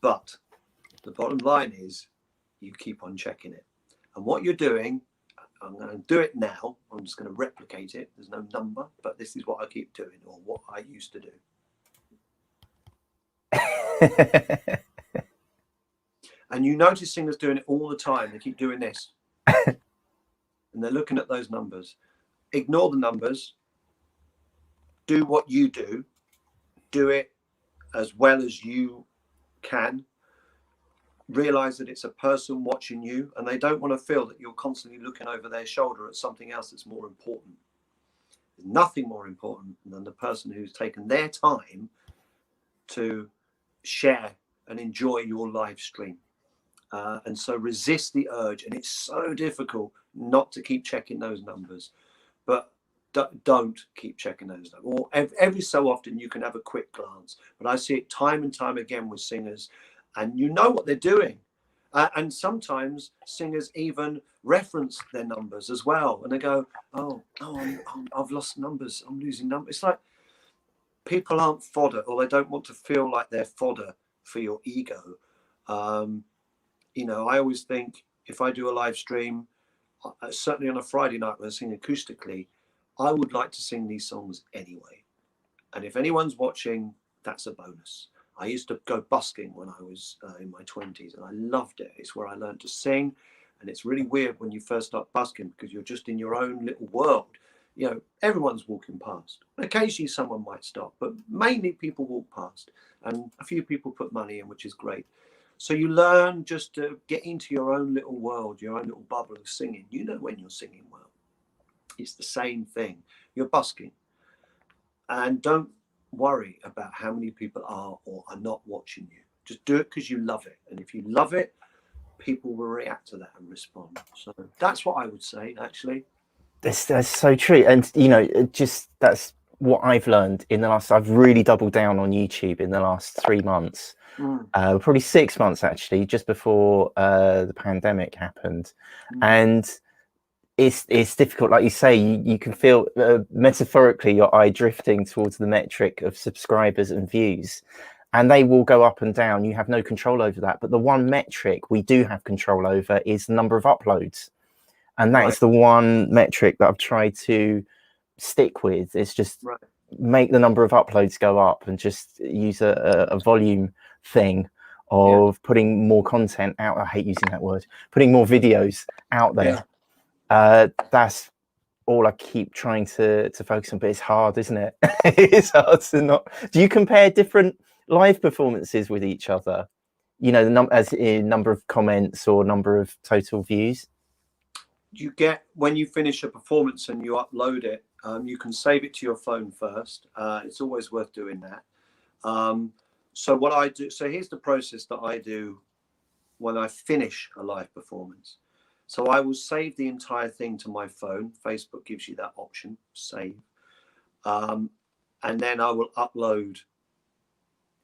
But the bottom line is you keep on checking it. And what you're doing, I'm going to do it now. I'm just going to replicate it. There's no number, but this is what I keep doing, or what I used to do. And you notice singers doing it all the time. They keep doing this. And they're looking at those numbers. Ignore the numbers. Do what you do. Do it as well as you can. Realize that it's a person watching you, and they don't want to feel that you're constantly looking over their shoulder at something else that's more important. There's nothing more important than the person who's taken their time to share and enjoy your live stream. And so resist the urge, and it's so difficult not to keep checking those numbers, but don't keep checking those numbers. Or every so often you can have a quick glance, but I see it time and time again with singers, and you know what they're doing. And sometimes singers even reference their numbers as well, and they go, I've lost numbers, I'm losing numbers. It's like people aren't fodder, or they don't want to feel like they're fodder for your ego. You know, I always think if I do a live stream, certainly on a Friday night when I sing acoustically, I would like to sing these songs anyway. And if anyone's watching, that's a bonus. I used to go busking when I was in my 20s, and I loved it. It's where I learned to sing. And it's really weird when you first start busking because you're just in your own little world. You know, everyone's walking past. Occasionally someone might stop, but mainly people walk past, and a few people put money in, which is great. So you learn just to get into your own little world, your own little bubble of singing. You know when you're singing well. It's the same thing. You're busking. And don't worry about how many people are or are not watching you. Just do it because you love it. And if you love it, people will react to that and respond. So that's what I would say, actually. That's so true. And, you know, that's what I've learned in the last, I've really doubled down on YouTube in the last 3 months. Probably 6 months actually, just before the pandemic happened. And it's difficult, like you say. You can feel metaphorically your eye drifting towards the metric of subscribers and views, and they will go up and down. You have no control over that, but the one metric we do have control over is the number of uploads, and that is the one metric that I've tried to stick with. It's just make the number of uploads go up, and just use a volume thing of putting more content out. I hate using that word. Putting more videos out there. That's all I keep trying to focus on, but it's hard, isn't it? It's hard to not. Do you compare different live performances with each other? You know, as in number of comments or number of total views? You get, when you finish a performance and you upload it, you can save it to your phone first. It's always worth doing that. So what I do, so here's the process that I do when I finish a live performance. So I will save the entire thing to my phone. Facebook gives you that option, save. And then I will upload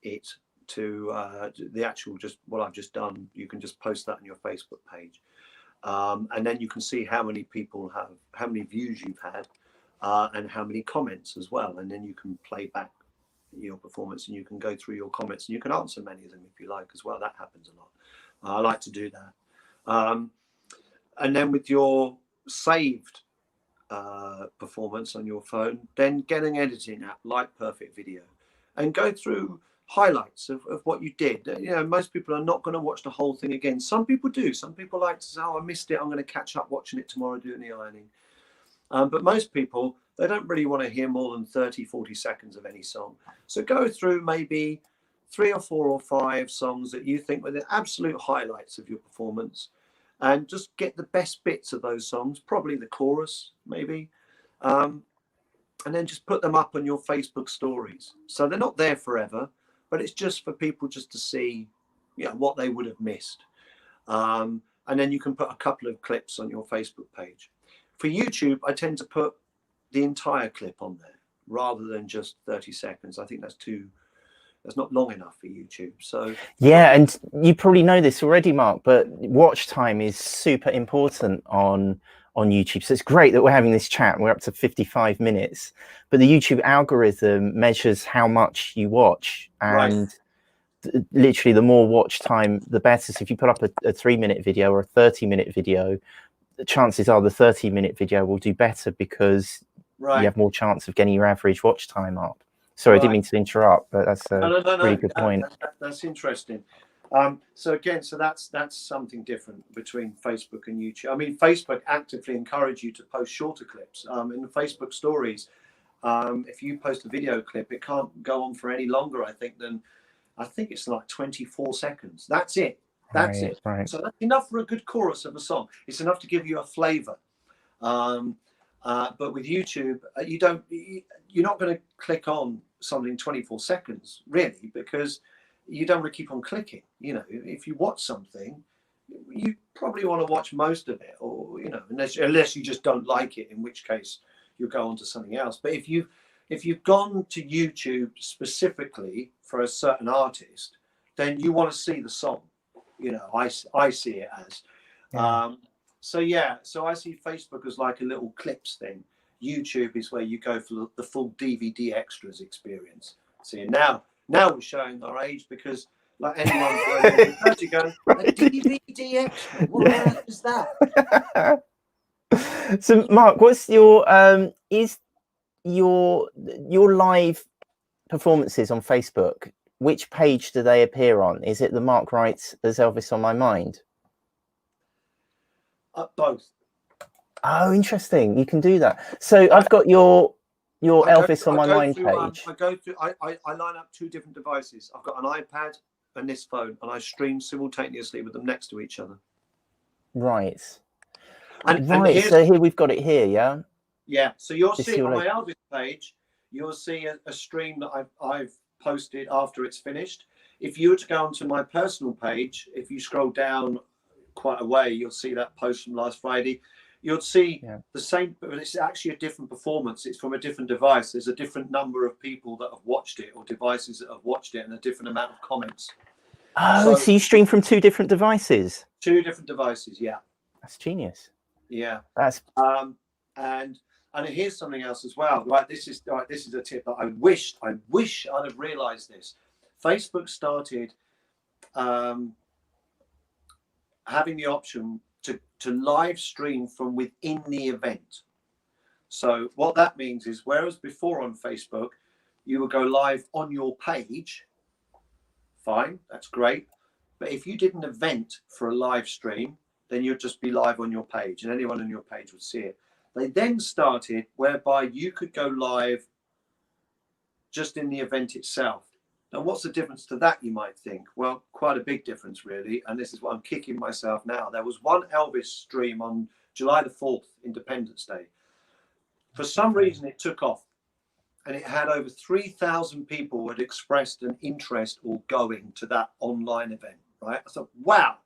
it to the actual, just what I've just done. You can just post that on your Facebook page. And then you can see how many people have, how many views you've had, and how many comments as well. And then you can play back your performance, and you can go through your comments, and you can answer many of them if you like as well. That happens a lot. I like to do that. And then with your saved performance on your phone, then get an editing app like Perfect Video and go through highlights of what you did. You know, most people are not going to watch the whole thing again. Some people do. Some people like to say, oh, I missed it, I'm going to catch up watching it tomorrow doing the ironing. But most people, they don't really want to hear more than 30-40 seconds of any song. So go through maybe 3 or 4 or 5 songs that you think were the absolute highlights of your performance, and just get the best bits of those songs, probably the chorus maybe, and then just put them up on your Facebook stories. So they're not there forever, but it's just for people just to see, you know, what they would have missed. And then you can put a couple of clips on your Facebook page. For YouTube, I tend to put the entire clip on there rather than just 30 seconds. I think that's not long enough for YouTube. So yeah, and you probably know this already, Mark, but watch time is super important on YouTube. So it's great that we're having this chat. We're up to 55 minutes, but the YouTube algorithm measures how much you watch, and literally the more watch time, the better. So if you put up a 3-minute video or a 30-minute video, the chances are the 30-minute video will do better because you have more chance of getting your average watch time up. Sorry, I didn't mean to interrupt, but that's a really good point. That's interesting. So again, that's something different between Facebook and YouTube. I mean, Facebook actively encourage you to post shorter clips. In the Facebook stories, if you post a video clip, it can't go on for any longer, I think it's like 24 seconds. That's it. That's it. Right. So that's enough for a good chorus of a song. It's enough to give you a flavor. But with YouTube, you're not going to click on something 24 seconds, really, because you don't want to keep on clicking. You know, if you watch something, you probably want to watch most of it, or, you know, unless you just don't like it, in which case you'll go on to something else. But if you've gone to YouTube specifically for a certain artist, then you want to see the song. You know, I see it as. So I see Facebook as like a little clips thing. YouTube is where you go for the full DVD extras experience. See, now we're showing our age, because like anyone you go, a DVD extra, what on earth is that? So Mark, what's your is your live performances on Facebook, which page do they appear on? Is it the Mark Wright as Elvis on My Mind? Both. Oh, interesting. You can do that. So I've got your Elvis on My Mind page. I line up 2 different devices. I've got an iPad and this phone, and I stream simultaneously with them next to each other. Right. And so here we've got it here, yeah? Yeah. So you'll see on my Elvis page, you'll see a stream that I've posted after it's finished. If you were to go onto my personal page, if you scroll down quite a way, you'll see that post from last Friday. You'll see the same, but it's actually a different performance. It's from a different device. There's a different number of people that have watched it, or devices that have watched it, and a different amount of comments. Oh, so you stream from 2 different devices? 2 different devices, yeah. That's genius. Yeah. That's and here's something else as well. Right, this is a tip that I wish I'd have realized this. Facebook started having the option to live stream from within the event. So what that means is, whereas before on Facebook you would go live on your page, fine, that's great, but if you did an event for a live stream, then you'd just be live on your page and anyone on your page would see it. They then started whereby you could go live just in the event itself. Now, what's the difference to that, you might think? Well, quite a big difference, really. And this is what I'm kicking myself now. There was one Elvis stream on July the 4th, Independence Day. For some reason, it took off. And it had over 3,000 people who had expressed an interest or going to that online event, right? I thought, wow,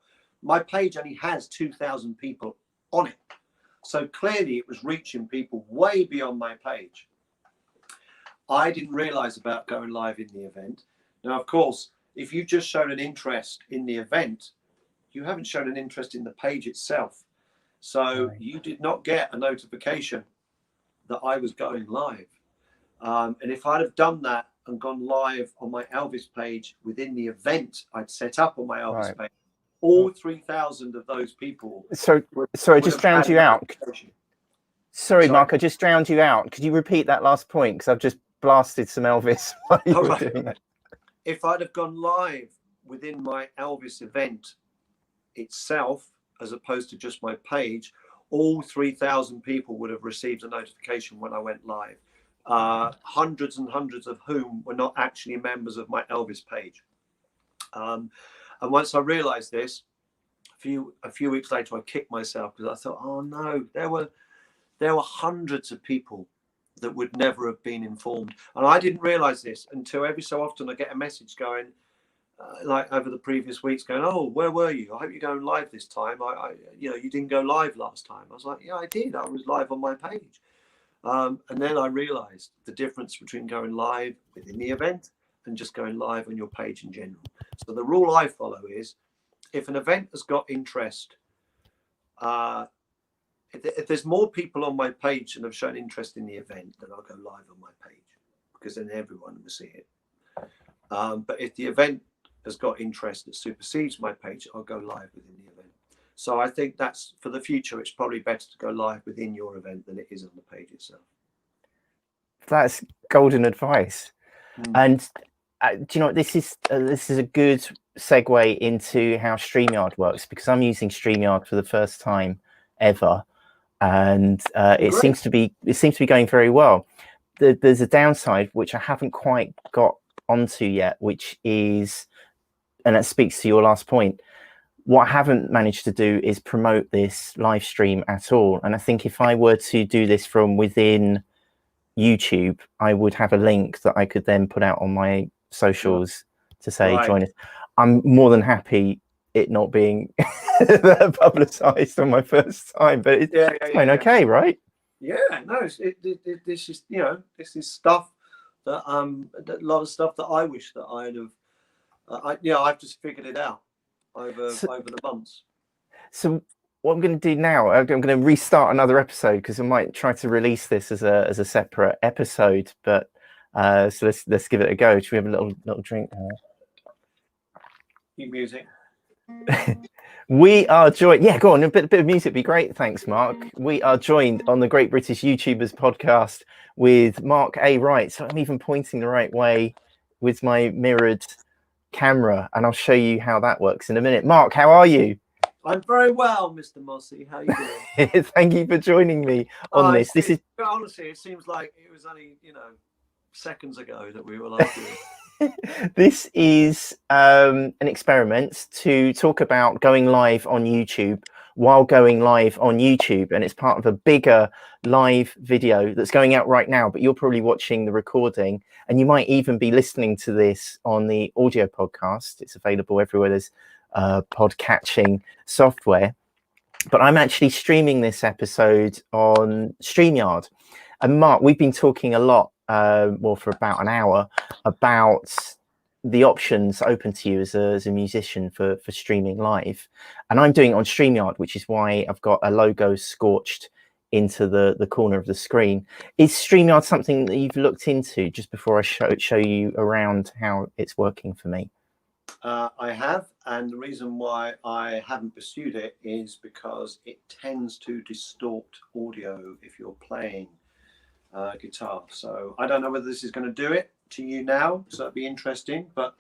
my page only has 2,000 people on it. So clearly it was reaching people way beyond my page. I didn't realize about going live in the event. Now, of course, if you just shown an interest in the event, you haven't shown an interest in the page itself. So you did not get a notification that I was going live. And if I'd have done that and gone live on my Elvis page within the event I'd set up on my Elvis page, all 3,000 of those people. Sorry, I just drowned you out. Sorry, Mark, I just drowned you out. Could you repeat that last point? Because I've just blasted some Elvis while you were doing that. If I'd have gone live within my Elvis event itself, as opposed to just my page, all 3,000 people would have received a notification when I went live. Hundreds and hundreds of whom were not actually members of my Elvis page. And once I realized this, a few weeks later, I kicked myself because I thought, oh no, there were hundreds of people that would never have been informed. And I didn't realize this until every so often I get a message going, like over the previous weeks, going, oh, where were you? I hope you're going live this time. You didn't go live last time. I was like, yeah, I did. I was live on my page. And then I realized the difference between going live within the event and just going live on your page in general. So the rule I follow is, if an event has got interest, if there's more people on my page and have shown interest in the event, then I'll go live on my page, because then everyone will see it. But if the event has got interest that supersedes my page, I'll go live within the event. So I think that's, for the future, it's probably better to go live within your event than it is on the page itself. That's golden advice. And do you know what, this is a good segue into how StreamYard works, because I'm using StreamYard for the first time ever, and it seems to be going very well. There's a downside which I haven't quite got onto yet, which is, and that speaks to your last point, what I haven't managed to do is promote this live stream at all. And I think if I were to do this from within YouTube, I would have a link that I could then put out on my socials to say join us. I'm more than happy it not being publicized on my first time, but it's going okay, right? Yeah, no, this is, this is stuff that a lot of stuff that I wish that I'd have I've just figured it out over the months. So what I'm going to do now, I'm going to restart another episode, because I might try to release this as a separate episode, but so let's give it a go. Should we have a little drink? Music. We are joined. Yeah, go on. A bit of music would be great. Thanks, Mark. We are joined on the Great British YouTubers podcast with Mark A. Wright. So I'm even pointing the right way with my mirrored camera, and I'll show you how that works in a minute. Mark, how are you? I'm very well, Mr. Mossey. How are you doing? Thank you for joining me on this. This is honestly, it seems like it was only seconds ago that we were like. This is an experiment to talk about going live on YouTube while going live on YouTube, and it's part of a bigger live video that's going out right now, but you're probably watching the recording, and you might even be listening to this on the audio podcast. It's available everywhere there's pod catching software, but I'm actually streaming this episode on StreamYard. And Mark, we've been talking a lot for about an hour about the options open to you as a musician for streaming live, and I'm doing it on StreamYard, which is why I've got a logo scorched into the corner of the screen. Is StreamYard something that you've looked into just before I show you around how it's working for me? I have, and the reason why I haven't pursued it is because it tends to distort audio if you're playing guitar. So I don't know whether this is going to do it to you now, so that'd be interesting. But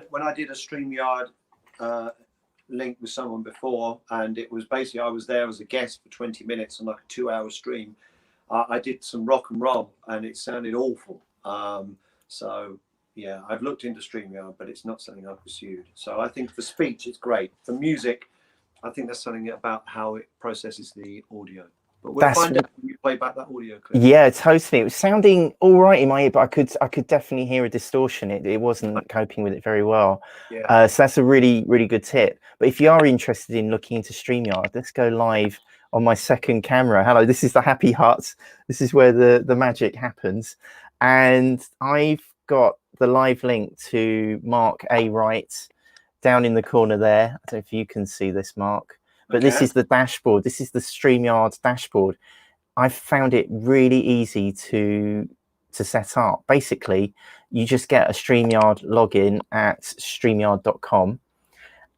when I did a StreamYard link with someone before, and it was basically I was there as a guest for 20 minutes on like a 2-hour stream. I did some rock and roll, and it sounded awful. So yeah, I've looked into StreamYard, but it's not something I've pursued. So I think for speech, it's great. For music, I think there's something about how it processes the audio. But we'll find out when you play back that audio clip. Yeah, totally. It was sounding all right in my ear, but I could definitely hear a distortion. It wasn't coping with it very well. Yeah. So that's a really, really good tip. But if you are interested in looking into StreamYard, let's go live on my second camera. Hello, this is the happy hut. This is where the magic happens. And I've got the live link to Mark A. Wright down in the corner there. I don't know if you can see this, Mark, but this is the dashboard. This is the StreamYard dashboard. I've found it really easy to set up. Basically, you just get a StreamYard login at streamyard.com,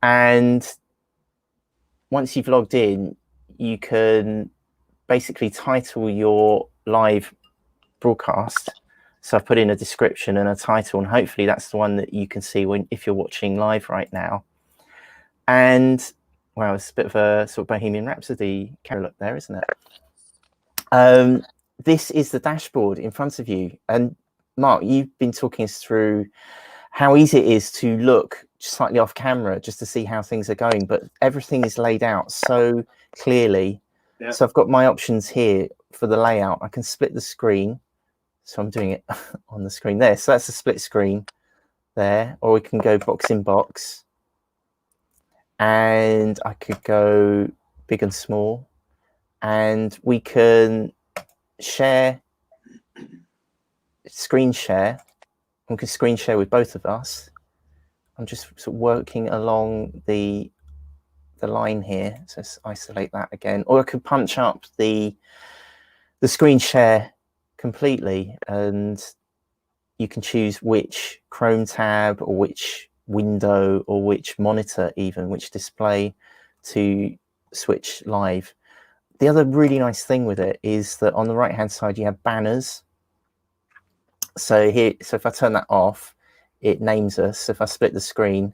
and once you've logged in, you can basically title your live broadcast. So I've put in a description and a title, and hopefully that's the one that you can see if you're watching live right now. And well, it's a bit of a sort of Bohemian Rhapsody carol up there, isn't it? This is the dashboard in front of you. And Mark, you've been talking us through how easy it is to look slightly off camera just to see how things are going, but everything is laid out so clearly. Yeah. So I've got my options here for the layout. I can split the screen. So I'm doing it on the screen there. So that's a split screen there, or we can go box in box. And I could go big and small, and we can share, screen share. We can screen share with both of us. I'm just sort of working along the line here. So let's isolate that again. Or I could punch up the screen share completely, and you can choose which Chrome tab or which window or which monitor, even which display to switch live. The other really nice thing with it is that on the right hand side you have banners. So here, so if I turn that off, it names us. So if I split the screen,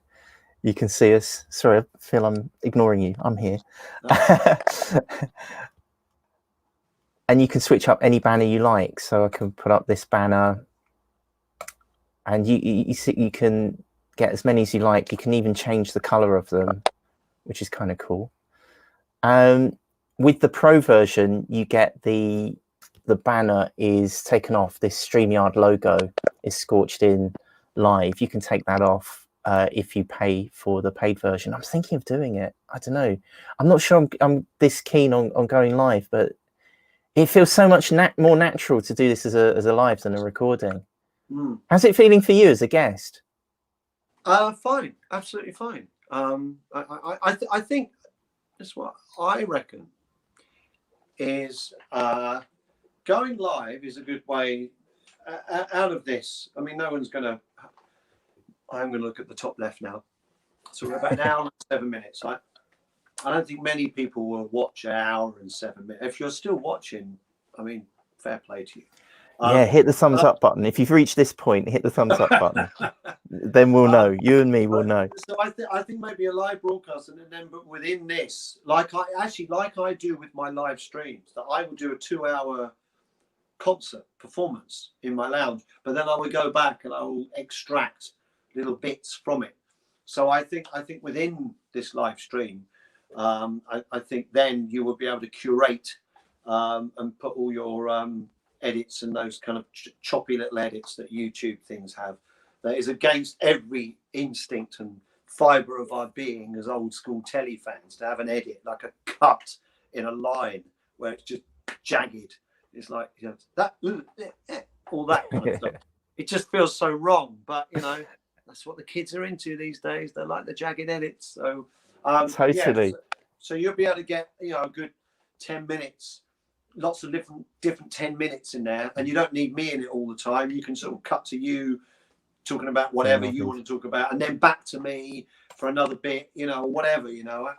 you can see us. Sorry, I feel I'm ignoring you. I'm here. And you can switch up any banner you like. So I can put up this banner, and you can get as many as you like. You can even change the color of them, which is kind of cool. With the Pro version, you get the banner is taken off. This StreamYard logo is scorched in live. You can take that off if you pay for the paid version. I'm thinking of doing it. I don't know. I'm not sure I'm this keen on going live, but it feels so much more natural to do this as a live than a recording. How's it feeling for you as a guest? Fine, absolutely fine. I think that's what I reckon is going live is a good way out of this. I mean, no one's gonna. I'm going to look at the top left now. So we're about an hour and 7 minutes. I don't think many people will watch an hour and 7 minutes. If you're still watching, I mean, fair play to you. Yeah, hit the thumbs up button. If you've reached this point, hit the thumbs up button. Then we'll know. You and me will know. So I think maybe a live broadcast, and then but within this, like I do with my live streams, that I will do a 2-hour concert performance in my lounge, but then I will go back and I will extract little bits from it. So I think within this live stream, I think then you will be able to curate and put all your edits and those kind of choppy little edits that YouTube things have. That is against every instinct and fibre of our being as old school telly fans to have an edit like a cut in a line where it's just jagged. It's like, you know, that all that kind of stuff. It just feels so wrong, but you know, that's what the kids are into these days. They like the jagged edits. So totally. Yeah, so you'll be able to get, you know, a good 10 minutes, lots of different 10 minutes in there, and you don't need me in it all the time. You can sort of cut to you talking about whatever you want to talk about, and then back to me for another bit, you know, whatever, you know.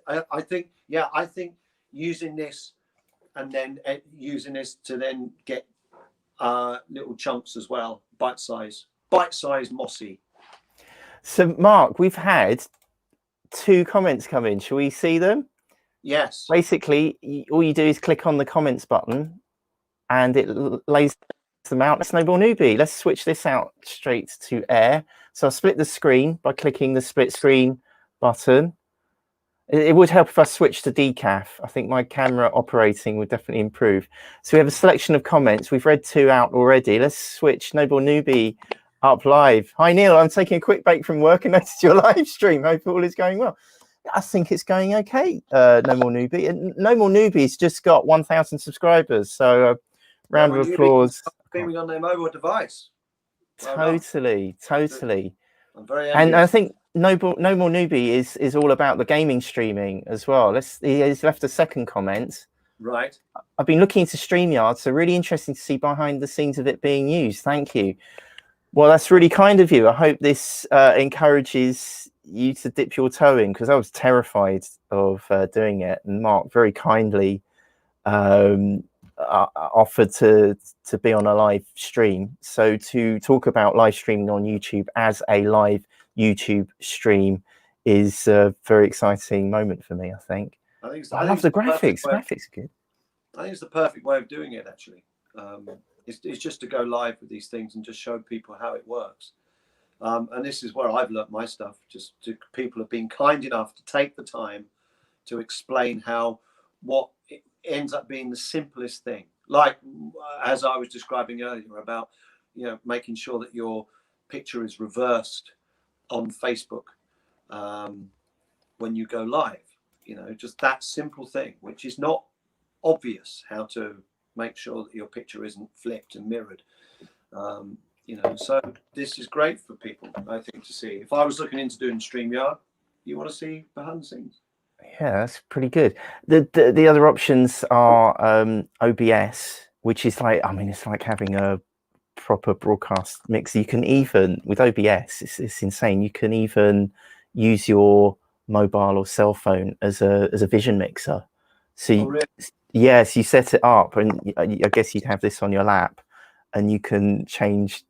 I think, yeah, I think using this and then using this to then get little chunks as well, bite-sized Mossey. So Mark, we've had 2 comments come in. Shall we see them? Yes. Basically, all you do is click on the comments button and it lays them out. Snowball Newbie, let's switch this out straight to air. So I'll split the screen by clicking the split screen button. It would help if I switched to decaf. I think my camera operating would definitely improve. So we have a selection of comments. We've read 2 out already. Let's switch Snowball Newbie up live. Hi Neil, I'm taking a quick break from work and noticed your live stream. Hope all is going well. I think it's going okay. No More Newbie. And No More Newbie's just got 1,000 subscribers. So round of applause. Streaming on their mobile device. Totally. I'm very and I think No More Newbie is all about the gaming streaming as well. He has left a second comment. Right. I've been looking into StreamYard, so really interesting to see behind the scenes of it being used. Thank you. Well, that's really kind of you. I hope this encourages you to dip your toe in, because I was terrified of doing it, and Mark very kindly offered to be on a live stream. So to talk about live streaming on YouTube as a live YouTube stream is a very exciting moment for me, I think. I love the graphics. Graphics are good. I think it's the perfect way of doing it, actually. It's just to go live with these things and just show people how it works. And this is where I've learnt my stuff. People have been kind enough to take the time to explain how what it ends up being the simplest thing. Like as I was describing earlier about, making sure that your picture is reversed on Facebook when you go live. Just that simple thing, which is not obvious, how to make sure that your picture isn't flipped and mirrored. So this is great for people, I think, to see. If I was looking into doing StreamYard, you want to see behind the scenes. Yeah, that's pretty good. The other options are OBS, which is like, it's like having a proper broadcast mix. You can even, with OBS, it's insane. You can even use your mobile or cell phone as a vision mixer. So really? Yes, you set it up, and I guess you'd have this on your lap, and you can change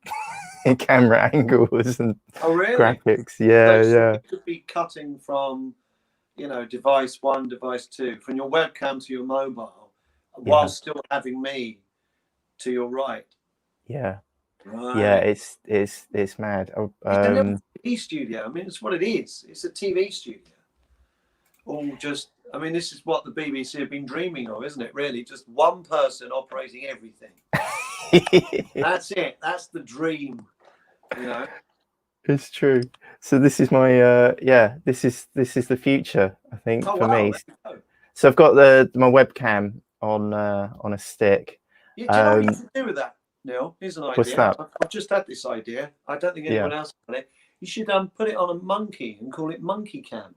camera angles and graphics. Yeah, so you could be cutting from, device 1, device 2, from your webcam to your mobile, while still having me to your right. Yeah. Right. Yeah, it's mad. TV studio. It's what it is. It's a TV studio. All just. This is what the BBC have been dreaming of, isn't it? Really, just one person operating everything. That's it. That's the dream. It's true. So this is my this is the future, I think, for me. So I've got my webcam on a stick. Yeah, do you know what you should do with that, Neil? Here's an idea. What's that? I've just had this idea. I don't think anyone else has it. You should put it on a monkey and call it Monkey Cam.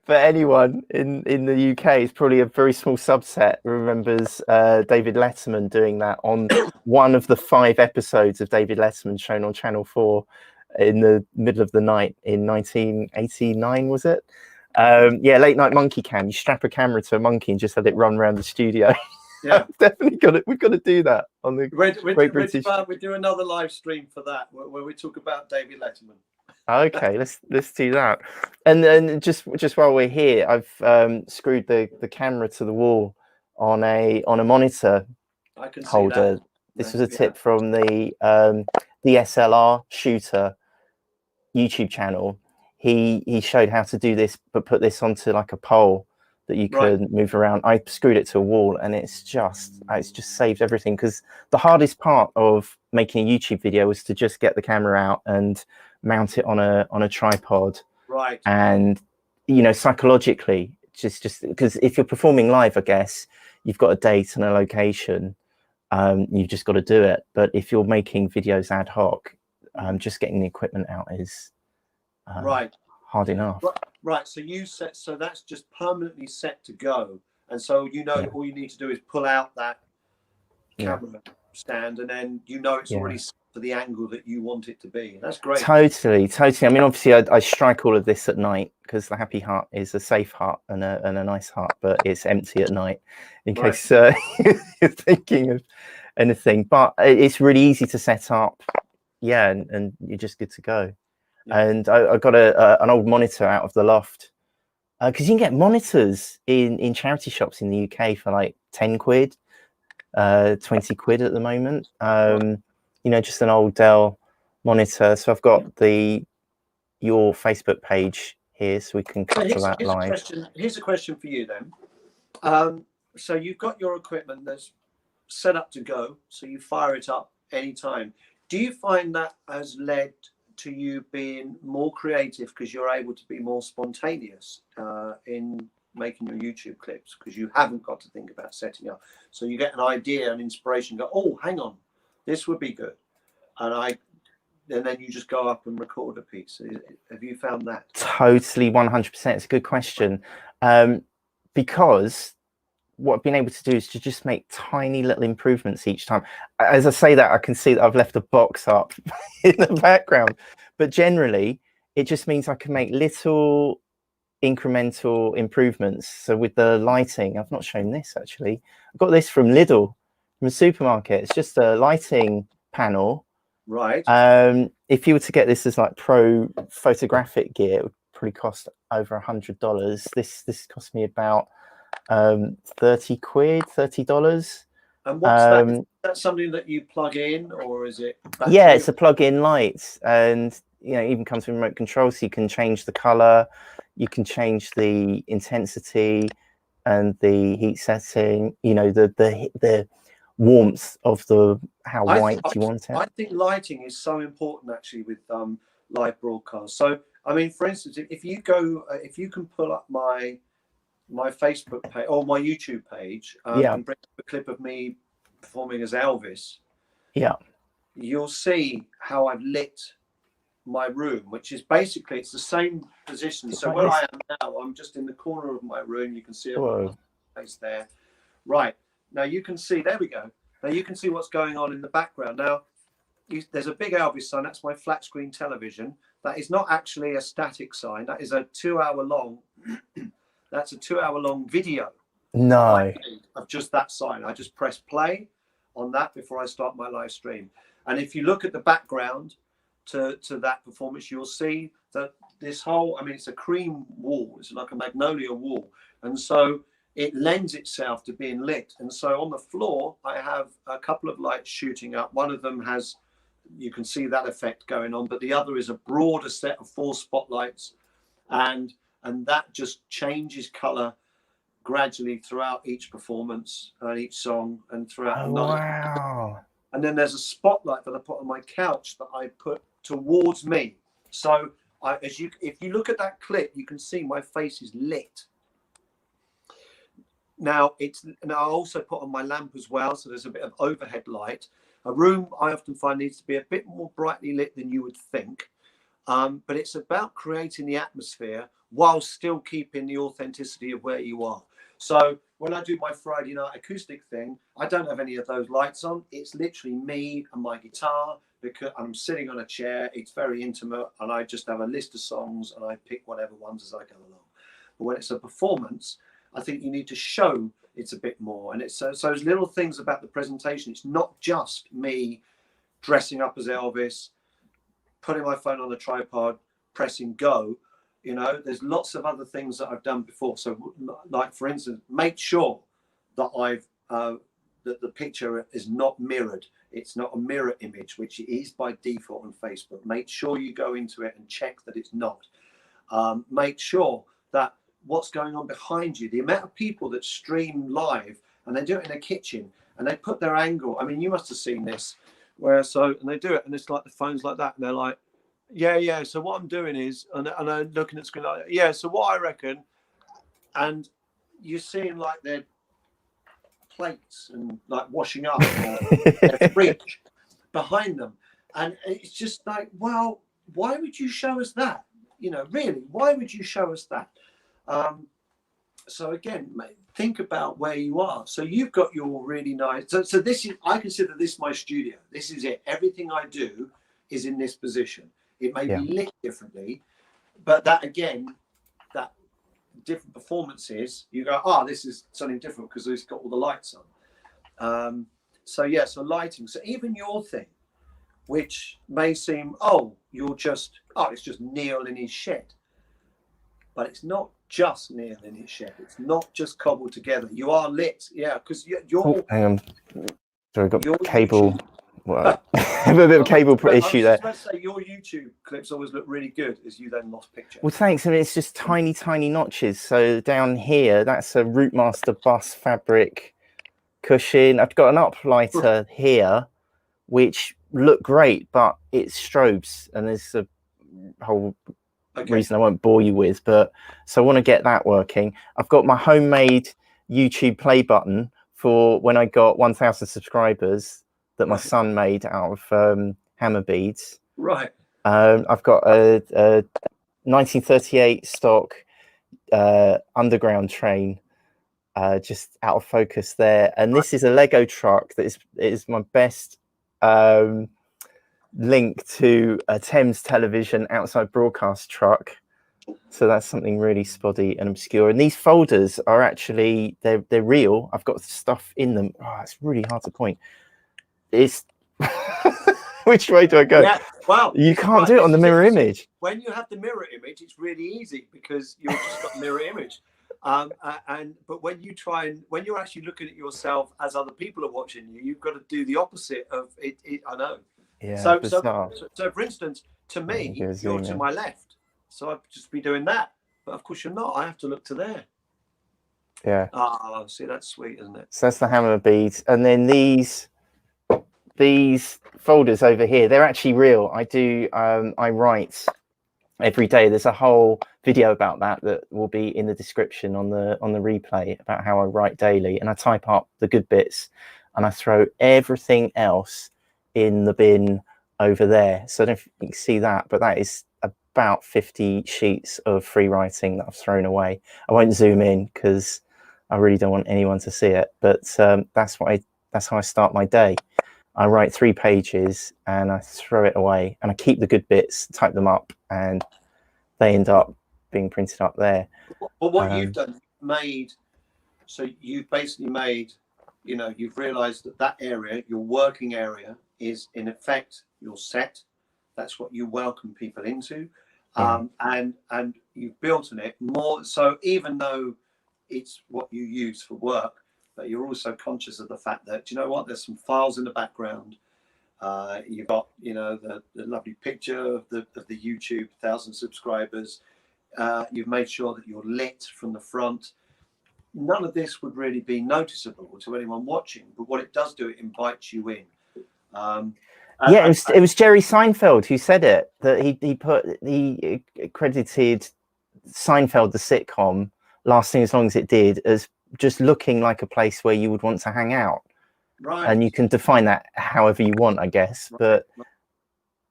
For anyone in the UK, it's probably a very small subset who remembers David Letterman doing that on one of the 5 episodes of David Letterman shown on Channel 4 in the middle of the night in 1989, was it? Late night monkey cam. You strap a camera to a monkey and just let it run around the studio. Yeah, definitely we've got to do that on the Great British. We do another live stream for that where we talk about David Letterman. Okay, let's do that. And then just while we're here, I've screwed the camera to the wall on a monitor holder. This was a tip from the DSLR shooter YouTube channel. He showed how to do this, but put this onto like a pole that you could move around. I screwed it to a wall, and it's just saved everything, because the hardest part of making a YouTube video was to just get the camera out and mount it on a tripod, and psychologically, just because if you're performing live, I guess you've got a date and a location, you've just got to do it. But if you're making videos ad hoc, just getting the equipment out is hard enough. So that's just permanently set to go, and so all you need to do is pull out that camera stand, and then it's already set for the angle that you want it to be. That's great. Totally. Obviously I strike all of this at night, because the happy hut is a safe hut and a nice hut, but it's empty at night in case you're thinking of anything. But it's really easy to set up, and you're just good to go. And I got an old monitor out of the loft, because you can get monitors in charity shops in the UK for like 10 quid, 20 quid at the moment. Just an old Dell monitor. So I've got your Facebook page here, so we can cover that live. Here's a question for you then. So you've got your equipment that's set up to go, so you fire it up anytime. Do you find that has led to you being more creative, because you're able to be more spontaneous in making your YouTube clips, because you haven't got to think about setting up? So you get an idea and inspiration, go, oh, hang on, this would be good, and then you just go up and record a piece. Have you found that? Totally, 100%. It's a good question. because what I've been able to do is to just make tiny little improvements each time. As I say that, I can see that I've left a box up in the background, but generally it just means I can make little incremental improvements. So with the lighting, I've not shown this actually. I got this from Lidl, from a supermarket. It's just a lighting panel. Right. If you were to get this as like pro photographic gear, it would probably cost over $100. This cost me about 30 quid, $30. And what's that? Is that something that you plug in, or is it battery? Yeah, it's a plug-in light, and you know, it even comes with remote control, so you can change the color, you can change the intensity and the heat setting, you know, the warmth of the how white you want it. I think lighting is so important actually with live broadcasts. So I mean, for instance, if you go, if you can pull up my Facebook page or my YouTube page, and bring up a clip of me performing as Elvis, you'll see how I've lit my room, which is basically, it's the same position. So where I am now, I'm just in the corner of my room. You can see my face there. Right, now you can see, there we go. Now you can see what's going on in the background. Now there's a big Elvis sign. That's my flat screen television. That is not actually a static sign. That is a 2-hour long that's a 2-hour long video. No. Of just that sign. I just press play on that before I start my live stream. And if you look at the background to that performance, you'll see that this whole, I mean, it's a cream wall. It's like a magnolia wall. And so it lends itself to being lit. And so on the floor, I have a couple of lights shooting up. One of them has, you can see that effect going on, but the other is a broader set of 4 spotlights. And that just changes color gradually throughout each performance and each song and throughout the night. Wow. And then there's a spotlight that I put on my couch that I put towards me. So if you look at that clip, you can see my face is lit. Now I also put on my lamp as well, so there's a bit of overhead light. A room I often find needs to be a bit more brightly lit than you would think. But it's about creating the atmosphere while still keeping the authenticity of where you are. So when I do my Friday night acoustic thing, I don't have any of those lights on. It's literally me and my guitar, because I'm sitting on a chair. It's very intimate, and I just have a list of songs and I pick whatever ones as I go along. But when it's a performance, I think you need to show it's a bit more. And it's so those little things about the presentation. It's not just me dressing up as Elvis, putting my phone on the tripod, pressing go. You know, there's lots of other things that I've done before. So, like for instance, make sure that that the picture is not mirrored. It's not a mirror image, which it is by default on Facebook. Make sure you go into it and check that it's not. Make sure that what's going on behind you, the amount of people that stream live and they do it in a kitchen and they put their angle. I mean, you must have seen this, and they do it and it's like the phone's like that and they're like, yeah. So what I'm doing is, and I'm looking at the screen like, yeah. So what I reckon, and you're seeing like their plates and like washing up their fridge behind them, and it's just like, well, why would you show us that? You know, really, why would you show us that? So again, think about where you are. So you've got your really nice. So this is, I consider this my studio. This is it. Everything I do is in this position. It may be lit differently, but that again, that different performances, you go, this is something different because it's got all the lights on. So lighting. So even your thing, which may seem, it's just Neil in his shed. But it's not just Neil in his shed. It's not just cobbled together. You are lit, because you're. Hang on. Sorry, I've got cable. Well, I have a bit of a cable issue there. I was about to say, your YouTube clips always look really good as you then lost picture. Well, thanks. I mean, it's just tiny, tiny notches. So down here, that's a Rootmaster bus fabric cushion. I've got an uplighter here, which look great, but it strobes, and there's a whole reason I won't bore you with. But so I want to get that working. I've got my homemade YouTube play button for when I got 1,000 subscribers that my son made out of hammer beads. Right. I've got a 1938 stock underground train just out of focus there. And this is a Lego truck that is my best link to a Thames Television outside broadcast truck. So that's something really spotty and obscure. And these folders are actually, they're real. I've got stuff in them. Oh, it's really hard to point. It's which way do I go? Yeah, well, you can't do it on the mirror image. When you have the mirror image, it's really easy because you've just got mirror image. But when you're actually looking at yourself as other people are watching you, you've got to do the opposite of it. I know. Yeah. So for instance, to me, you're to my left, so I'd just be doing that. But of course you're not. I have to look to there. Yeah. Oh, see, that's sweet, isn't it? So that's the hammer beads, and then these folders over here, they're actually real. I write every day. There's a whole video about that will be in the description on the replay about how I write daily, and I type up the good bits and I throw everything else in the bin over there. So I don't know if you can see that, but that is about 50 sheets of free writing that I've thrown away. I won't zoom in because I really don't want anyone to see it, but that's how I start my day. I write 3 pages and I throw it away, and I keep the good bits, type them up, and they end up being printed up there. But what you've done, you've basically made, you've realized that area, your working area, is in effect your set. That's what you welcome people into. And you've built on it more. So even though it's what you use for work, but you're also conscious of the fact that, you know what, there's some files in the background. You've got, the lovely picture of the YouTube 1,000 subscribers. You've made sure that you're lit from the front. None of this would really be noticeable to anyone watching, but what it does do, it invites you in. It was Jerry Seinfeld who said it, that he credited Seinfeld, the sitcom, lasting as long as it did, as just looking like a place where you would want to hang out. Right. And you can define that however you want, I guess. Right.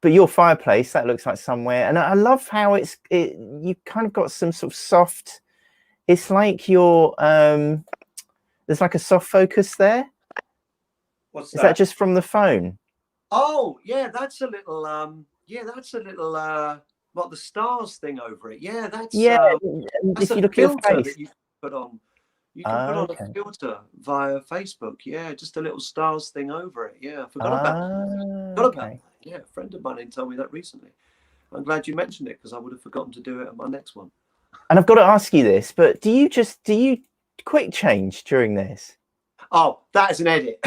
But your fireplace, that looks like somewhere. And I love how you kind of got some sort of soft, it's like there's like a soft focus there. What's that? Is that just from the phone? Oh, yeah, that's a little what, the stars thing over it. Yeah, that's if you look at your face that you put on. You can put on a filter via Facebook. Yeah, just a little stars thing over it. Yeah, I forgot about that. Yeah, a friend of mine told me that recently. I'm glad you mentioned it because I would have forgotten to do it on my next one. And I've got to ask you this, but do you quick change during this? Oh, that is an edit.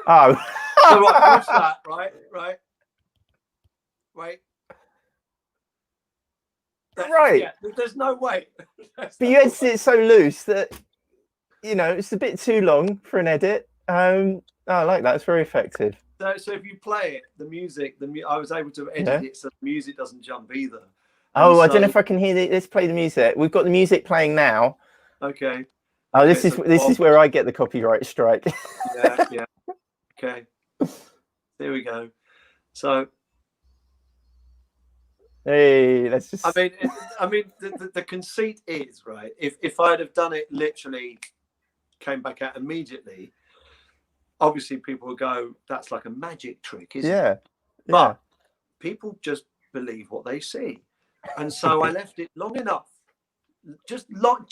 Oh. So right, watch that. Right. Right. Yeah, there's no way. But you edit it so loose that, it's a bit too long for an edit. I like that. It's very effective. So if you play it, the music, I was able to edit it so the music doesn't jump either. I don't know if I can hear Let's play the music. We've got the music playing now. Okay. Oh, this is where I get the copyright strike. Yeah. Okay. There we go. So. Hey, let's just. I mean, the conceit is, right. If I'd have done it literally, came back out immediately, obviously people would go, "That's like a magic trick, isn't it?" But people just believe what they see, and so I left it long enough, just long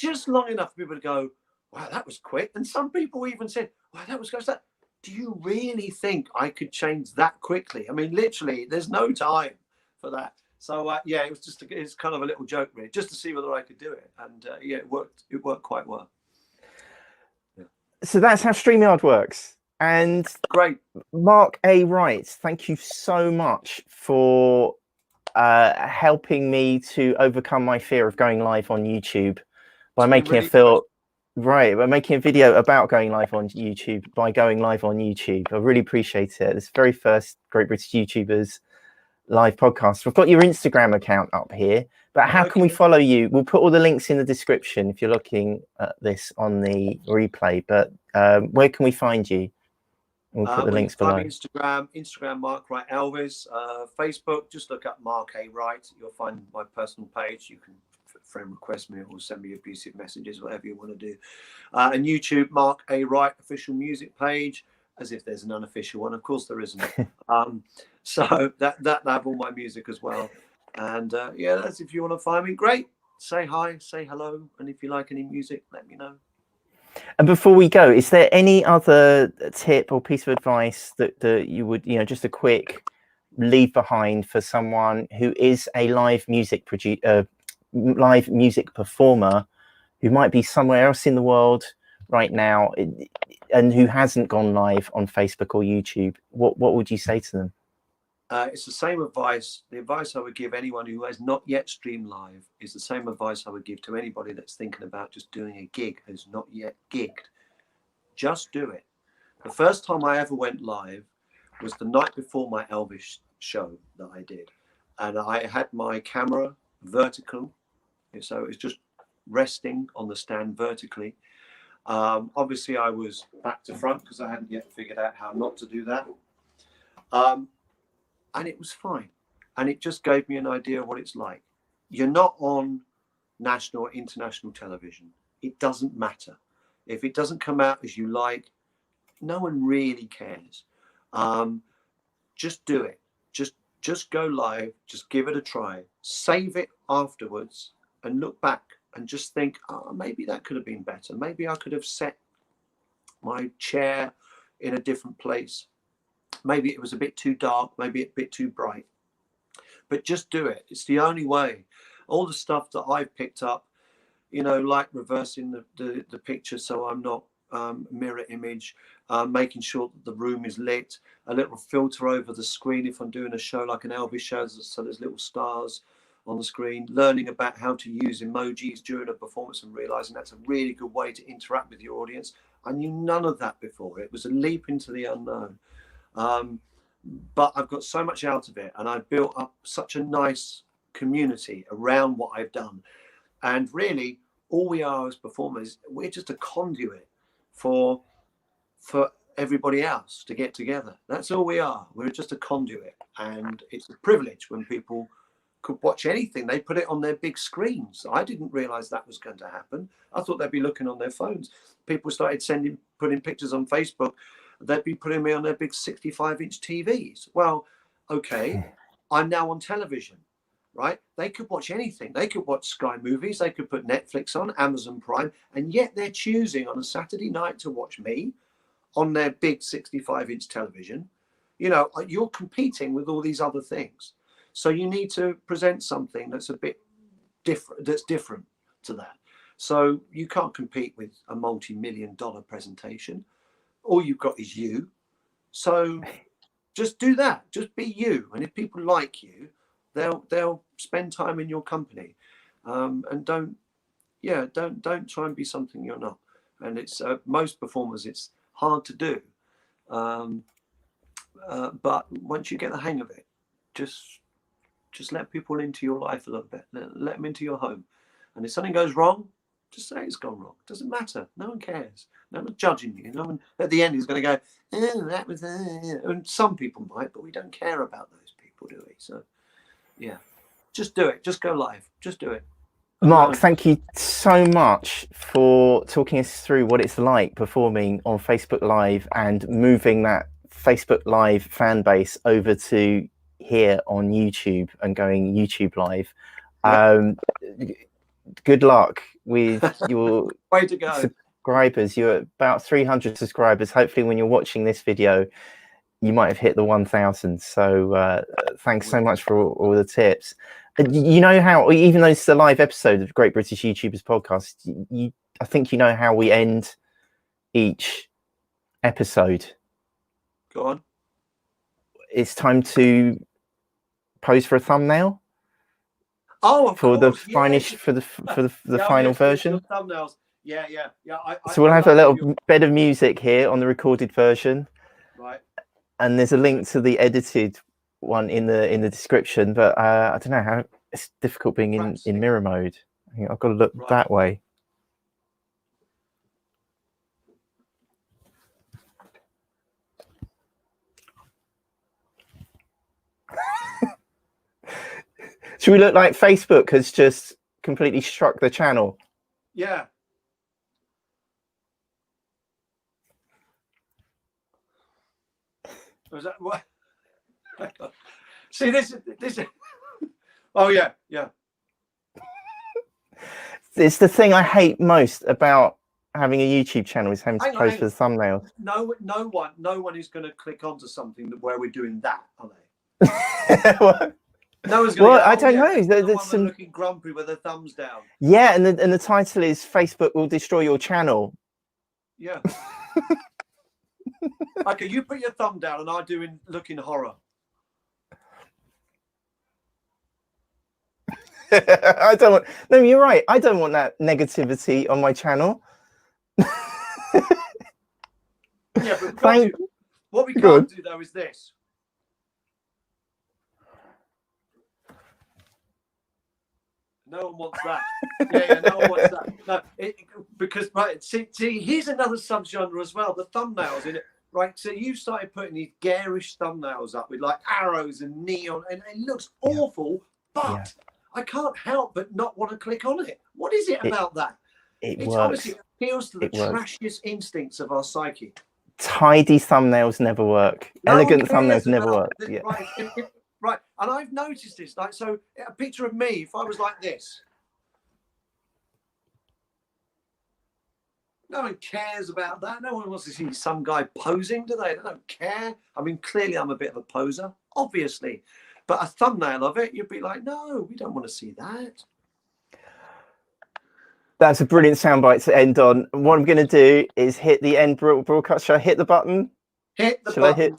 enough for people to go, "Wow, that was quick." And some people even said, "Wow, that was good." Do you really think I could change that quickly? I mean, literally, there's no time for that. So it was it's kind of a little joke, really, just to see whether I could do it, and it worked. It worked quite well. Yeah. So that's how StreamYard works. And great, Mark A. Wright, thank you so much for helping me to overcome my fear of going live on YouTube by making by making a video about going live on YouTube, by going live on YouTube. I really appreciate it. It's the very first Great British YouTubers live podcast. We've got your Instagram account up here, but how can we follow you? We'll put all the links in the description if you're looking at this on the replay, but where can we find you? We'll put the links below. Instagram Mark Wright Elvis. Facebook, just look up Mark A. Wright. You'll find my personal page. You can friend request me or send me abusive messages, whatever you want to do. And YouTube, Mark A. Wright official music page, as if there's an unofficial one. Of course there isn't. So that have all my music as well. And yeah, that's, if you want to find me, great. Say hi, say hello, and if you like any music, let me know. And before we go, is there any other tip or piece of advice that you would, just a quick leave behind for someone who is a live music performer who might be somewhere else in the world right now and who hasn't gone live on Facebook or YouTube? What would you say to them? It's the same advice. The advice I would give anyone who has not yet streamed live is the same advice I would give to anybody that's thinking about just doing a gig, who's not yet gigged. Just do it. The first time I ever went live was the night before my Elvis show that I did. And I had my camera vertical. So it was just resting on the stand vertically. Obviously, I was back to front because I hadn't yet figured out how not to do that. And it was fine. And it just gave me an idea of what it's like. You're not on national or international television. It doesn't matter. If it doesn't come out as you like, no one really cares. Just do it. Just go live. Just give it a try. Save it afterwards and look back and just think, oh, maybe that could have been better. Maybe I could have set my chair in a different place. Maybe it was a bit too dark, maybe a bit too bright. But just do it. It's the only way. All the stuff that I've picked up, like reversing the picture so I'm not mirror image, making sure that the room is lit, a little filter over the screen if I'm doing a show like an Elvis show, so there's little stars on the screen, learning about how to use emojis during a performance and realizing that's a really good way to interact with your audience. I knew none of that before. It was a leap into the unknown. But I've got so much out of it, and I've built up such a nice community around what I've done. And really, all we are as performers, we're just a conduit for everybody else to get together. That's all we are. We're just a conduit, and it's a privilege when people could watch anything. They put it on their big screens. I didn't realize that was going to happen. I thought they'd be looking on their phones. People started putting pictures on Facebook. They'd be putting me on their big 65-inch TVs. Well, okay, I'm now on television, right? They could watch anything. They could watch Sky Movies. They could put Netflix on, Amazon Prime, and yet they're choosing on a Saturday night to watch me on their big 65-inch television. You're competing with all these other things. So you need to present something that's a bit different, that's different to that. So you can't compete with a multi-million-dollar presentation. All you've got is you. So just do that. Just be you. And if people like you, they'll spend time in your company. And don't try and be something you're not. And it's most performers, it's hard to do. But once you get the hang of it, just let people into your life a little bit. Let them into your home. And if something goes wrong, just say it's gone wrong. Doesn't matter. No one cares. No one's judging you. No one at the end is going to go, oh, that was. And some people might, but we don't care about those people, do we? So, yeah, just do it. Just go live. Just do it. Mark, thank you so much for talking us through what it's like performing on Facebook Live and moving that Facebook Live fan base over to here on YouTube and going YouTube Live. Good luck with your way to go. Subscribers. You're about 300 subscribers. Hopefully when you're watching this video, you might have hit the 1,000. So thanks so much for all the tips. You know how, even though it's a live episode of Great British YouTubers podcast, I think you know how we end each episode. Go on. It's time to pose for a thumbnal. Oh, of for course, the finish, yeah. for the final version. Thumbnails. Yeah. So we'll have a little bit of music here on the recorded version, right? And there's a link to the edited one in the description. But I don't know how it's difficult being in mirror mode. I think I've got to look that way. Should we look like Facebook has just completely struck the channel. Yeah. Was that what? See, this is. Oh yeah, yeah. It's the thing I hate most about having a YouTube channel is having to post for the thumbnails. No one is going to click onto something where we're doing that, are they? Well, no one's going to. I don't know. There's some looking grumpy with their thumbs down. Yeah, and the title is Facebook will destroy your channel. Yeah. Okay, you put your thumb down, and I do looking horror. I don't want. No, you're right. I don't want that negativity on my channel. Yeah, but what we can't do though is this. No one wants that. Yeah, no one wants that. No, because right. See, here's another subgenre as well. The thumbnails in it. Right, so you started putting these garish thumbnails up with like arrows and neon, and it looks awful. But I can't help but not want to click on it. What is it about that? It obviously appeals to the trashiest instincts of our psyche. Tidy thumbnails never work. Elegant thumbnails never work. Yeah. Right, and I've noticed this. Like, so a picture of me, if I was like this, no one cares about that. No one wants to see some guy posing, do they? They don't care. I mean, clearly I'm a bit of a poser, obviously. But a thumbnail of it, you'd be like, no, we don't want to see that. That's a brilliant soundbite to end on. What I'm going to do is hit the end broadcast. Shall I hit the button? Hit the button.